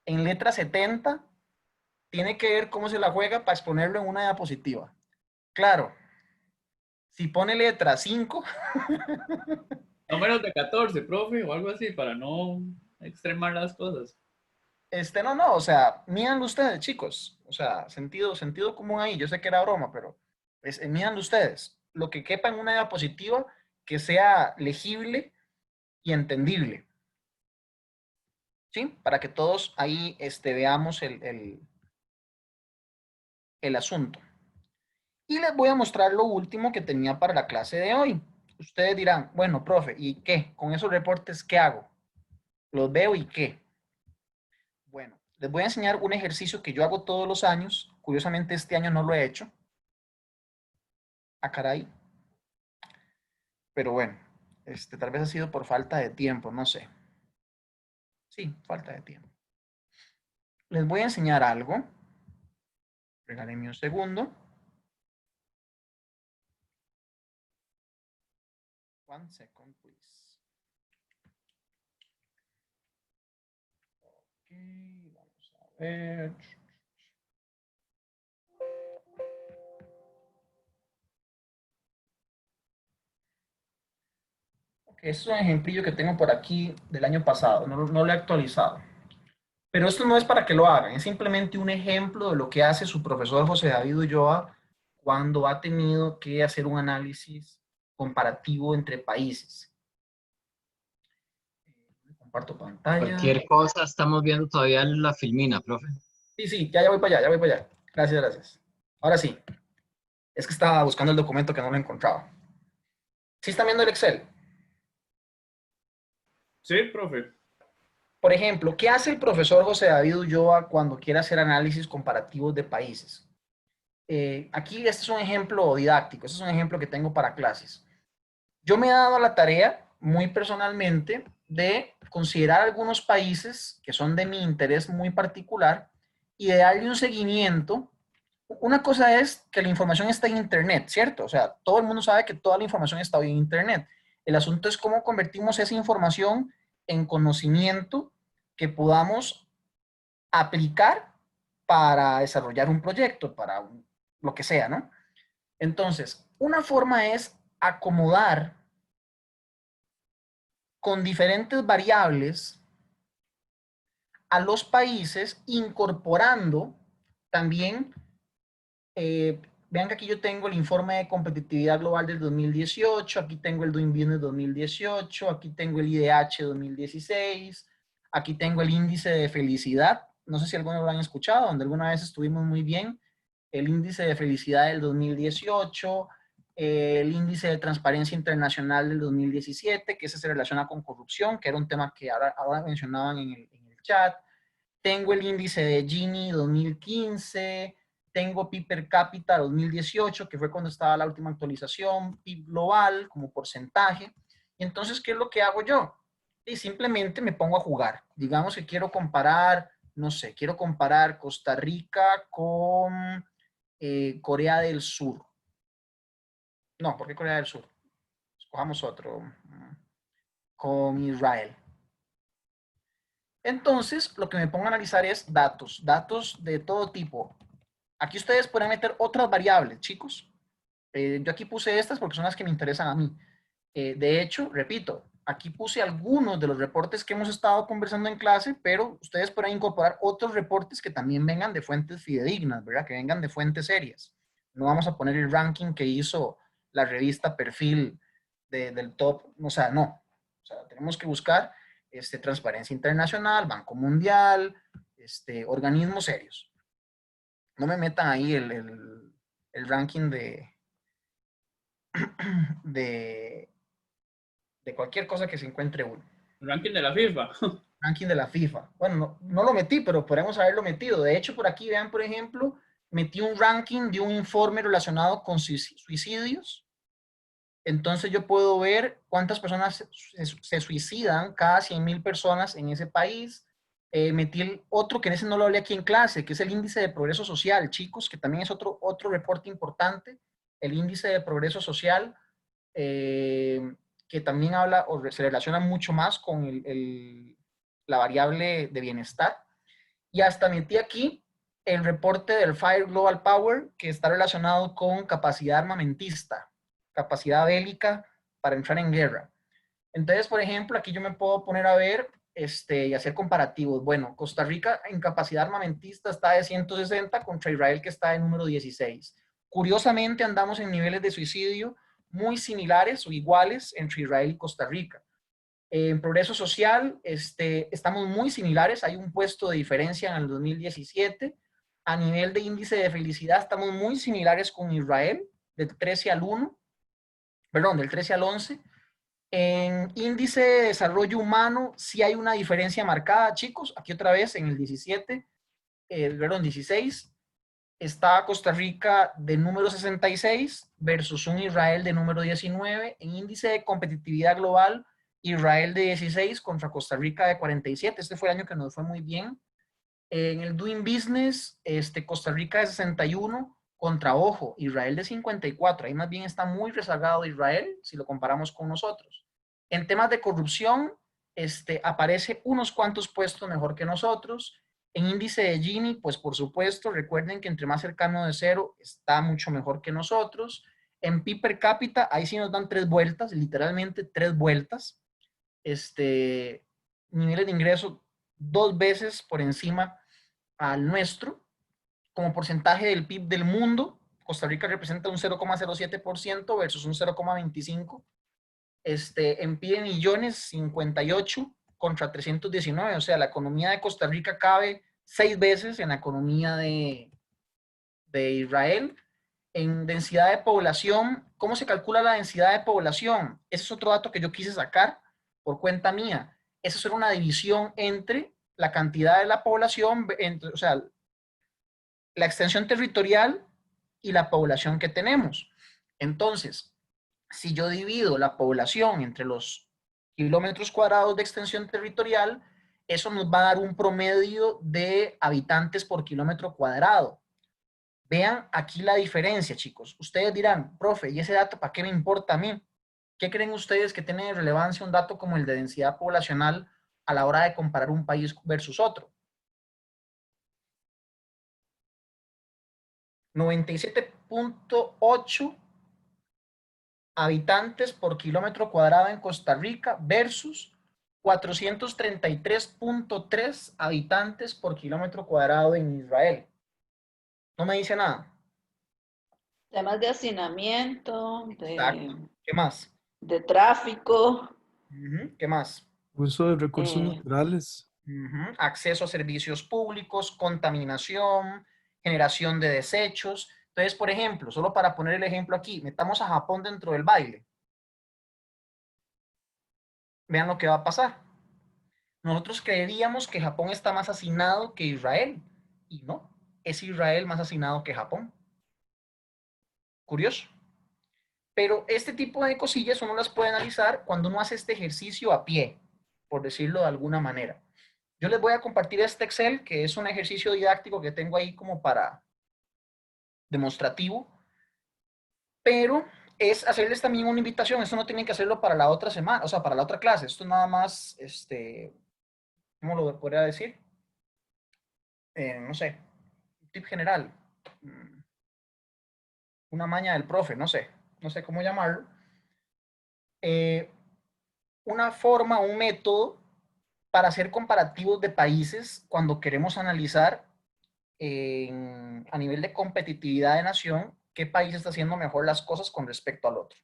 en letra 70, tiene que ver cómo se la juega para exponerlo en una diapositiva. Claro, si pone letra 5... No menos de 14, profe, o algo así, para no extremar las cosas. No, o sea, mídanlo ustedes, chicos. O sea, sentido común ahí. Yo sé que era broma, pero mídanlo ustedes. Lo que quepa en una diapositiva que sea legible y entendible. ¿Sí? Para que todos ahí veamos el asunto. Y les voy a mostrar lo último que tenía para la clase de hoy. Ustedes dirán, bueno, profe, ¿y qué? Con esos reportes, ¿qué hago? Los veo y ¿qué? Bueno, les voy a enseñar un ejercicio que yo hago todos los años. Curiosamente, este año no lo he hecho. Ah, caray. Pero bueno, tal vez ha sido por falta de tiempo, no sé. Sí, falta de tiempo. Les voy a enseñar algo. Regálenme un segundo. 1 second, please. Ok, vamos a ver. Ok, este es un ejemplillo que tengo por aquí del año pasado, no lo he actualizado. Pero esto no es para que lo hagan, es simplemente un ejemplo de lo que hace su profesor José David Ulloa cuando ha tenido que hacer un análisis comparativo entre países. Comparto pantalla. Cualquier cosa, estamos viendo todavía la filmina, profe. Sí, ya voy para allá. Gracias. Ahora sí. Es que estaba buscando el documento que no lo encontraba. ¿Sí están viendo el Excel? Sí, profe. Por ejemplo, ¿qué hace el profesor José David Ulloa cuando quiere hacer análisis comparativos de países? Aquí este es un ejemplo didáctico, este es un ejemplo que tengo para clases. Yo me he dado la tarea, muy personalmente, de considerar algunos países que son de mi interés muy particular y de darle un seguimiento. Una cosa es que la información está en Internet, ¿cierto? O sea, todo el mundo sabe que toda la información está hoy en Internet. El asunto es cómo convertimos esa información en conocimiento que podamos aplicar para desarrollar un proyecto, para lo que sea, ¿no? Entonces, una forma es acomodar con diferentes variables a los países, incorporando también, vean que aquí yo tengo el informe de competitividad global del 2018, aquí tengo el Doing Business 2018, aquí tengo el IDH 2016, aquí tengo el índice de felicidad, no sé si algunos lo han escuchado, donde alguna vez estuvimos muy bien, el índice de felicidad del 2018, el índice de transparencia internacional del 2017, que ese se relaciona con corrupción, que era un tema que ahora mencionaban en el chat. Tengo el índice de Gini 2015, tengo PIB per cápita 2018, que fue cuando estaba la última actualización, PIB global como porcentaje. Y entonces, ¿qué es lo que hago yo? Y simplemente me pongo a jugar. Digamos que quiero comparar, no sé, quiero comparar Costa Rica con Corea del Sur. No, ¿por qué Corea del Sur? Escojamos otro. Con Israel. Entonces, lo que me pongo a analizar es datos de todo tipo. Aquí ustedes pueden meter otras variables, chicos. Yo aquí puse estas porque son las que me interesan a mí. De hecho, repito, aquí puse algunos de los reportes que hemos estado conversando en clase, pero ustedes pueden incorporar otros reportes que también vengan de fuentes fidedignas, ¿verdad? Que vengan de fuentes serias. No vamos a poner el ranking que hizo la revista Perfil del top, o sea, no. O sea, tenemos que buscar Transparencia Internacional, Banco Mundial, organismos serios. No me metan ahí el ranking de cualquier cosa que se encuentre uno. El ranking de la FIFA. Ranking de la FIFA. Bueno, no lo metí, pero podemos haberlo metido. De hecho, por aquí, vean, por ejemplo, metí un ranking de un informe relacionado con suicidios. Entonces yo puedo ver cuántas personas se suicidan cada 100,000 personas en ese país. Metí el otro que en ese no lo hablé aquí en clase, que es el índice de progreso social, chicos, que también es otro reporte importante, el índice de progreso social, que también habla o se relaciona mucho más con la variable de bienestar. Y hasta metí aquí el reporte del Fire Global Power, que está relacionado con capacidad armamentista, capacidad bélica para entrar en guerra. Entonces, por ejemplo, aquí yo me puedo poner a ver y hacer comparativos. Bueno, Costa Rica en capacidad armamentista está de 160 contra Israel, que está de número 16. Curiosamente, andamos en niveles de suicidio muy similares o iguales entre Israel y Costa Rica. En progreso social, estamos muy similares. Hay un puesto de diferencia en el 2017. A nivel de índice de felicidad, estamos muy similares con Israel, del 13 al 1. Perdón, del 13 al 11. En índice de desarrollo humano sí hay una diferencia marcada, chicos. Aquí otra vez en el 16 está Costa Rica de número 66 versus un Israel de número 19. En índice de competitividad global, Israel de 16 contra Costa Rica de 47. Este fue el año que nos fue muy bien. En el Doing Business, Costa Rica de 61 contra, ojo, Israel de 54. Ahí más bien está muy rezagado Israel si lo comparamos con nosotros. En temas de corrupción, aparece unos cuantos puestos mejor que nosotros. En índice de Gini, pues por supuesto, recuerden que entre más cercano de cero está mucho mejor que nosotros. En PIB per cápita, ahí sí nos dan 3 vueltas, literalmente 3 vueltas. Niveles de ingreso 2 veces por encima al nuestro. Como porcentaje del PIB del mundo, Costa Rica representa un 0,07% versus un 0,25%. En PIB de millones, 58 contra 319. O sea, la economía de Costa Rica cabe 6 veces en la economía de Israel. En densidad de población, ¿cómo se calcula la densidad de población? Ese es otro dato que yo quise sacar por cuenta mía. Esa es una división entre la cantidad de la población, o sea, la extensión territorial y la población que tenemos. Entonces, si yo divido la población entre los kilómetros cuadrados de extensión territorial, eso nos va a dar un promedio de habitantes por kilómetro cuadrado. Vean aquí la diferencia, chicos. Ustedes dirán, profe, ¿y ese dato para qué me importa a mí? ¿Qué creen ustedes que tiene de relevancia un dato como el de densidad poblacional a la hora de comparar un país versus otro? 97.8 habitantes por kilómetro cuadrado en Costa Rica versus 433.3 habitantes por kilómetro cuadrado en Israel. No me dice nada. Temas de hacinamiento, ¿Qué más? De tráfico. ¿Qué más? Uso de recursos naturales. Acceso a servicios públicos, contaminación, generación de desechos. Entonces, por ejemplo, solo para poner el ejemplo aquí, metamos a Japón dentro del baile. Vean lo que va a pasar. Nosotros creeríamos que Japón está más hacinado que Israel. Y no, es Israel más hacinado que Japón. Curioso. Pero este tipo de cosillas uno las puede analizar cuando uno hace este ejercicio a pie, por decirlo de alguna manera. Yo les voy a compartir este Excel, que es un ejercicio didáctico que tengo ahí como para demostrativo, pero es hacerles también una invitación. Esto no tienen que hacerlo para la otra semana, o sea, para la otra clase. Esto nada más, ¿cómo lo podría decir? No sé, un tip general. Una maña del profe, no sé cómo llamarlo. Una forma, un método para hacer comparativos de países cuando queremos analizar a nivel de competitividad de nación qué país está haciendo mejor las cosas con respecto al otro.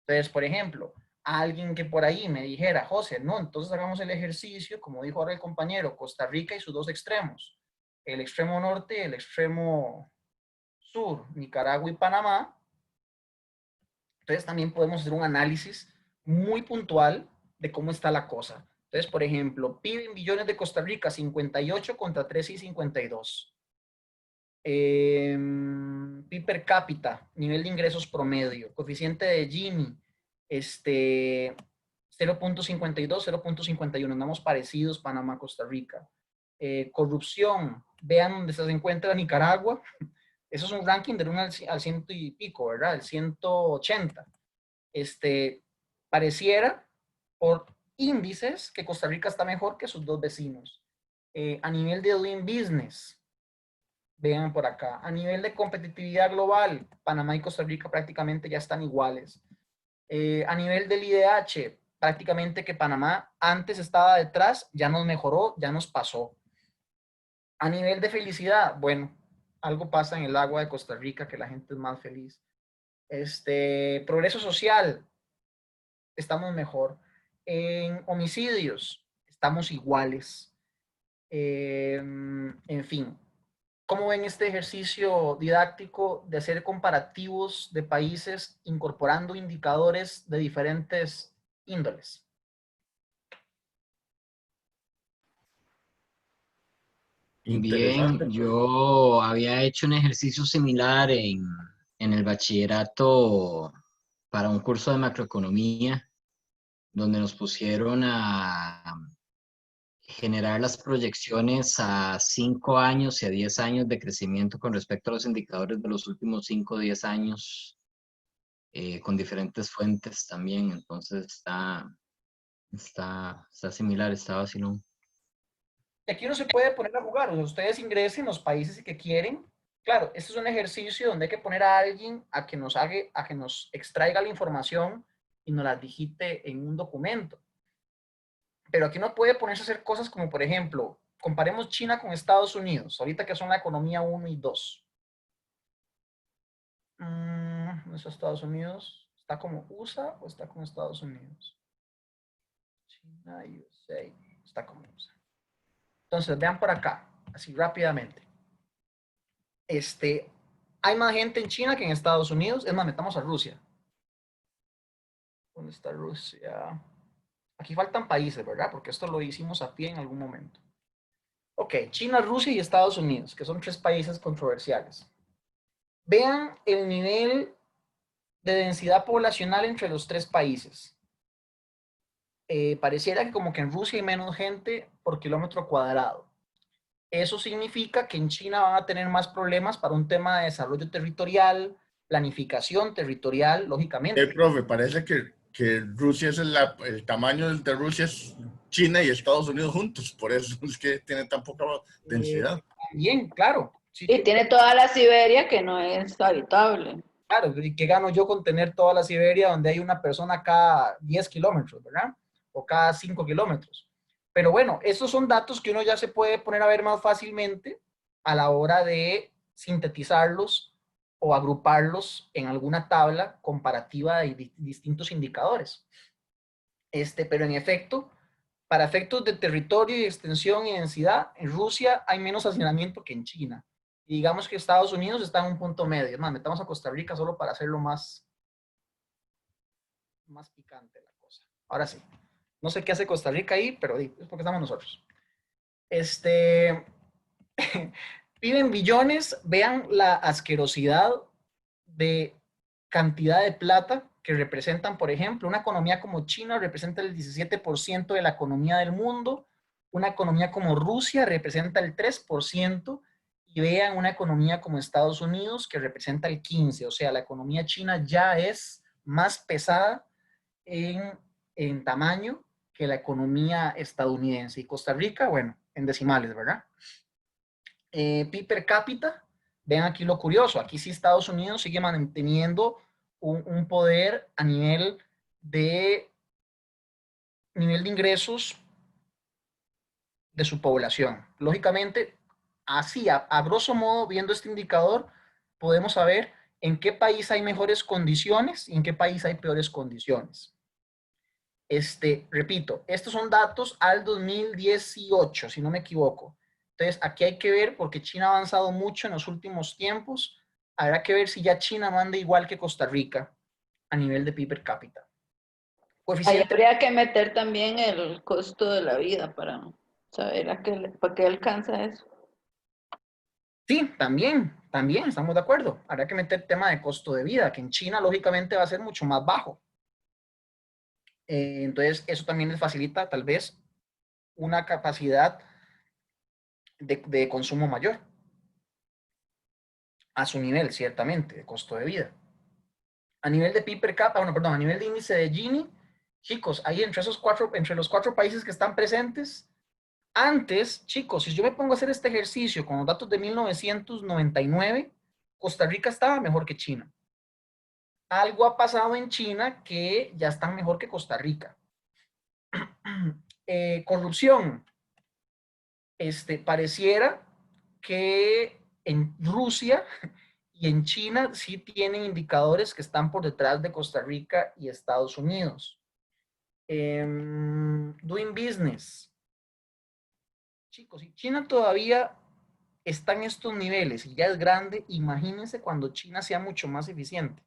Entonces, por ejemplo, alguien que por ahí me dijera, José, no, entonces hagamos el ejercicio, como dijo ahora el compañero, Costa Rica y sus dos extremos, el extremo norte y el extremo sur, Nicaragua y Panamá. Entonces también podemos hacer un análisis muy puntual de cómo está la cosa. Entonces, por ejemplo, PIB en billones de Costa Rica, 58 contra 13.52. PIB per cápita, nivel de ingresos promedio, coeficiente de Gini, 0.52, 0.51, andamos parecidos Panamá, Costa Rica. Corrupción, vean dónde se encuentra Nicaragua. Eso es un ranking del 1 al 100 y pico, ¿verdad? El 180. Pareciera por índices que Costa Rica está mejor que sus dos vecinos. A nivel de doing business, vean por acá. A nivel de competitividad global, Panamá y Costa Rica prácticamente ya están iguales. A nivel del IDH, prácticamente que Panamá antes estaba detrás, ya nos mejoró, ya nos pasó. A nivel de felicidad, bueno, algo pasa en el agua de Costa Rica que la gente es más feliz. Progreso social, estamos mejor. En homicidios, estamos iguales. En fin, ¿cómo ven este ejercicio didáctico de hacer comparativos de países incorporando indicadores de diferentes índoles? Bien, yo había hecho un ejercicio similar en el bachillerato para un curso de macroeconomía, donde nos pusieron a generar las proyecciones a 5 años y a 10 años de crecimiento con respecto a los indicadores de los últimos 5 o 10 años, con diferentes fuentes también. Entonces está similar, está vacilón. Aquí no se puede poner a jugar, o sea, ustedes ingresen los países que quieren. Claro, este es un ejercicio donde hay que poner a alguien a que nos extraiga la información y nos la digite en un documento. Pero aquí no puede ponerse a hacer cosas como, por ejemplo, comparemos China con Estados Unidos, ahorita que son la economía 1 y 2. está Estados Unidos? ¿Está como USA o está como Estados Unidos? China, USA. Está como USA. Entonces, vean por acá, así rápidamente. Hay más gente en China que en Estados Unidos. Es más, metamos a Rusia. ¿Dónde está Rusia? Aquí faltan países, ¿verdad? Porque esto lo hicimos a pie en algún momento. Ok, China, Rusia y Estados Unidos, que son 3 países controversiales. Vean el nivel de densidad poblacional entre los 3 países. Pareciera que como que en Rusia hay menos gente por kilómetro cuadrado. Eso significa que en China van a tener más problemas para un tema de desarrollo territorial, planificación territorial, lógicamente. Profe, parece que Rusia es el tamaño de Rusia es China y Estados Unidos juntos, por eso es que tiene tan poca densidad. Bien, claro. Sí, y tiene toda la Siberia que no es habitable. Claro, ¿y qué gano yo con tener toda la Siberia donde hay una persona cada 10 kilómetros, ¿verdad? O cada 5 kilómetros. Pero bueno, esos son datos que uno ya se puede poner a ver más fácilmente a la hora de sintetizarlos o agruparlos en alguna tabla comparativa de distintos indicadores. Pero en efecto, para efectos de territorio y extensión y densidad, en Rusia hay menos hacinamiento que en China. Y digamos que Estados Unidos está en un punto medio. Es más, metamos a Costa Rica solo para hacerlo más picante la cosa. Ahora sí. No sé qué hace Costa Rica ahí, pero es porque estamos nosotros. Piden billones. Vean la asquerosidad de cantidad de plata que representan, por ejemplo, una economía como China representa el 17% de la economía del mundo, una economía como Rusia representa el 3%, y vean una economía como Estados Unidos que representa el 15%, o sea, la economía china ya es más pesada en tamaño que la economía estadounidense. Y Costa Rica, bueno, en decimales, ¿verdad? PIB per cápita, vean aquí lo curioso, aquí sí Estados Unidos sigue manteniendo un poder a nivel de ingresos de su población. Lógicamente, así, a grosso modo, viendo este indicador, podemos saber en qué país hay mejores condiciones y en qué país hay peores condiciones. Repito, estos son datos al 2018, si no me equivoco. Entonces, aquí hay que ver, porque China ha avanzado mucho en los últimos tiempos, habrá que ver si ya China no anda igual que Costa Rica a nivel de PIB per cápita. Ahí habría que meter también el costo de la vida para saber para qué alcanza eso. Sí, también, estamos de acuerdo. Habrá que meter el tema de costo de vida, que en China lógicamente va a ser mucho más bajo. Entonces, eso también les facilita tal vez una capacidad de consumo mayor a su nivel, ciertamente, de costo de vida. A nivel de PIB per cápita, a nivel de índice de Gini, chicos, ahí entre los 4 países que están presentes, antes, chicos, si yo me pongo a hacer este ejercicio con los datos de 1999, Costa Rica estaba mejor que China. Algo ha pasado en China que ya están mejor que Costa Rica. Corrupción. Pareciera que en Rusia y en China sí tienen indicadores que están por detrás de Costa Rica y Estados Unidos. Doing business. Chicos, si China todavía está en estos niveles y ya es grande, imagínense cuando China sea mucho más eficiente.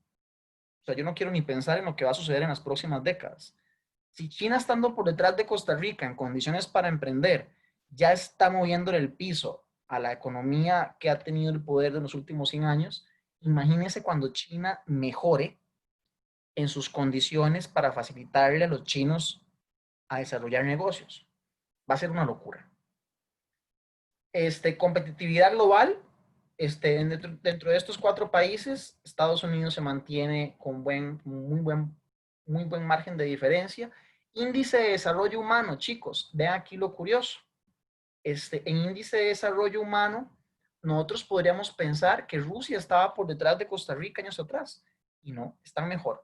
O sea, yo no quiero ni pensar en lo que va a suceder en las próximas décadas. Si China, estando por detrás de Costa Rica en condiciones para emprender, ya está moviéndole el piso a la economía que ha tenido el poder de los últimos 100 años, imagínense cuando China mejore en sus condiciones para facilitarle a los chinos a desarrollar negocios. Va a ser una locura. Competitividad global. Dentro de estos 4 países, Estados Unidos se mantiene con muy buen margen de diferencia. Índice de desarrollo humano, chicos, vean aquí lo curioso. En índice de desarrollo humano, nosotros podríamos pensar que Rusia estaba por detrás de Costa Rica años atrás, y no, están mejor.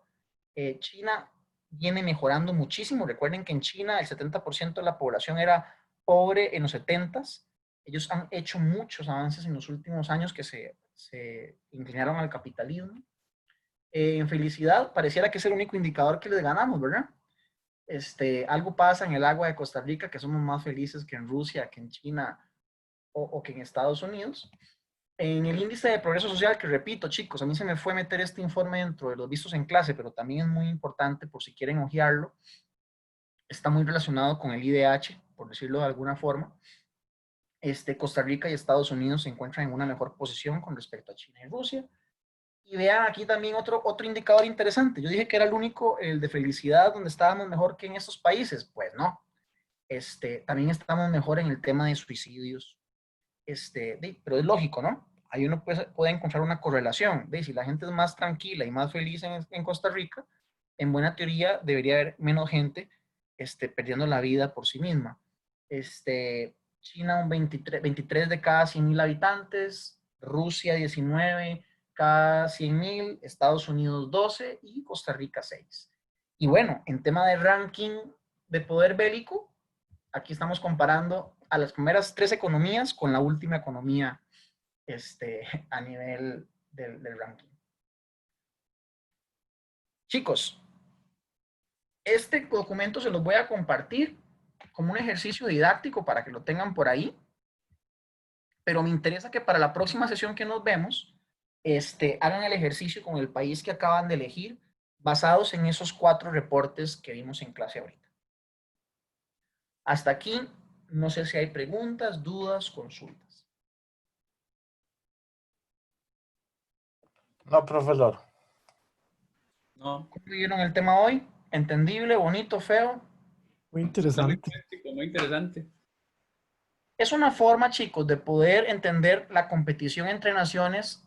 China viene mejorando muchísimo. Recuerden que en China el 70% de la población era pobre en los 70s. Ellos han hecho muchos avances en los últimos años que se inclinaron al capitalismo. En felicidad, pareciera que es el único indicador que les ganamos, ¿verdad? Algo pasa en el agua de Costa Rica, que somos más felices que en Rusia, que en China o que en Estados Unidos. En el índice de progreso social, que repito, chicos, a mí se me fue meter este informe dentro de los vistos en clase, pero también es muy importante por si quieren hojearlo. Está muy relacionado con el IDH, por decirlo de alguna forma. Costa Rica y Estados Unidos se encuentran en una mejor posición con respecto a China y Rusia. Y vean aquí también otro indicador interesante. Yo dije que era el único, el de felicidad, donde estábamos mejor que en estos países. Pues no. También estamos mejor en el tema de suicidios. Pero es lógico, ¿no? Ahí uno puede encontrar una correlación. Si la gente es más tranquila y más feliz en Costa Rica, en buena teoría debería haber menos gente perdiendo la vida por sí misma. China un 23 de cada 100.000 habitantes, Rusia 19 cada 100.000, Estados Unidos 12 y Costa Rica 6. Y bueno, en tema de ranking de poder bélico, aquí estamos comparando a las primeras 3 economías con la última economía a nivel del ranking. Chicos, este documento se los voy a compartir como un ejercicio didáctico para que lo tengan por ahí, pero me interesa que para la próxima sesión que nos vemos, hagan el ejercicio con el país que acaban de elegir, basados en esos 4 reportes que vimos en clase ahorita. Hasta aquí, no sé si hay preguntas, dudas, consultas. No, profesor. No. ¿Cómo vieron el tema hoy? ¿Entendible, bonito, feo? Muy interesante. Muy interesante. Es una forma, chicos, de poder entender la competición entre naciones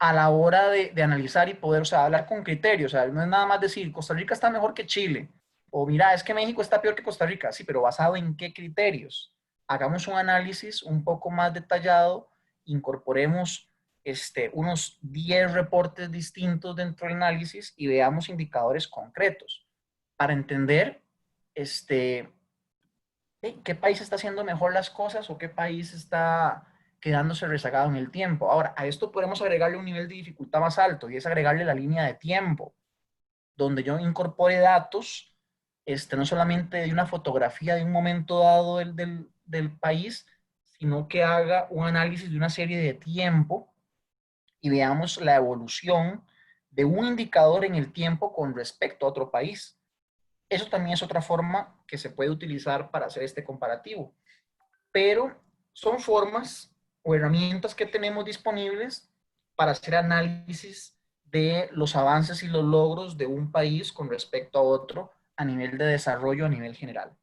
a la hora de analizar y poder, hablar con criterios. No es nada más decir, Costa Rica está mejor que Chile. O mira, es que México está peor que Costa Rica. Sí, pero ¿basado en qué criterios? Hagamos un análisis un poco más detallado, incorporemos unos 10 reportes distintos dentro del análisis y veamos indicadores concretos para entender qué país está haciendo mejor las cosas o qué país está quedándose rezagado en el tiempo. Ahora, a esto podemos agregarle un nivel de dificultad más alto y es agregarle la línea de tiempo, donde yo incorpore datos, no solamente de una fotografía de un momento dado del país, sino que haga un análisis de una serie de tiempo y veamos la evolución de un indicador en el tiempo con respecto a otro país. Eso también es otra forma que se puede utilizar para hacer este comparativo. Pero son formas o herramientas que tenemos disponibles para hacer análisis de los avances y los logros de un país con respecto a otro a nivel de desarrollo, a nivel general.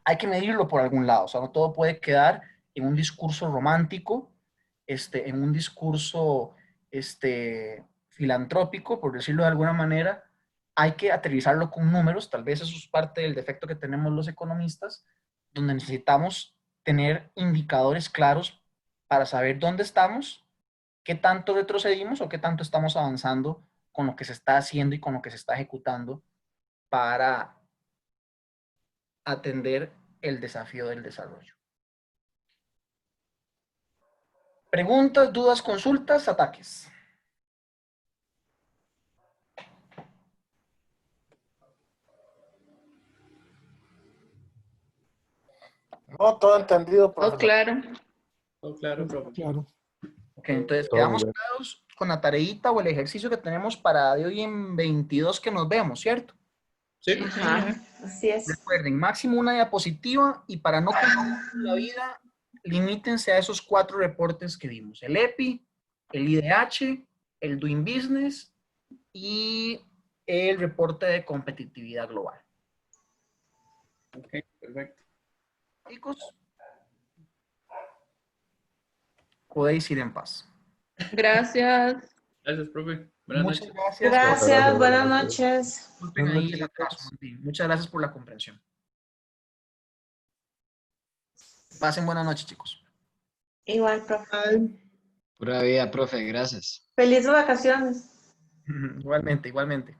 Hay que medirlo por algún lado, no todo puede quedar en un discurso romántico, en un discurso filantrópico, por decirlo de alguna manera. Hay que aterrizarlo con números, tal vez eso es parte del defecto que tenemos los economistas, donde necesitamos tener indicadores claros para saber dónde estamos, qué tanto retrocedimos o qué tanto estamos avanzando con lo que se está haciendo y con lo que se está ejecutando para atender el desafío del desarrollo. Preguntas, dudas, consultas, ataques. No, todo entendido, profesor. Oh, claro. Oh, claro, profesor. Claro. Ok, entonces quedamos claros con la tareita o el ejercicio que tenemos para de hoy en 22 que nos vemos, ¿cierto? Sí. Ajá, así es. Recuerden, máximo una diapositiva y para no complicar la vida, limítense a esos 4 reportes que vimos. El EPI, el IDH, el Doing Business y el reporte de competitividad global. Ok, perfecto. Chicos, podéis ir en paz. Gracias. Gracias, profe. Buenas Muchas noches. gracias. Gracias, buenas noches. Disculpen ahí el atraso. Muchas gracias por la comprensión. Pasen buenas noches, chicos. Igual, profe. Pura vida, profe, gracias. Felices vacaciones. Igualmente, igualmente.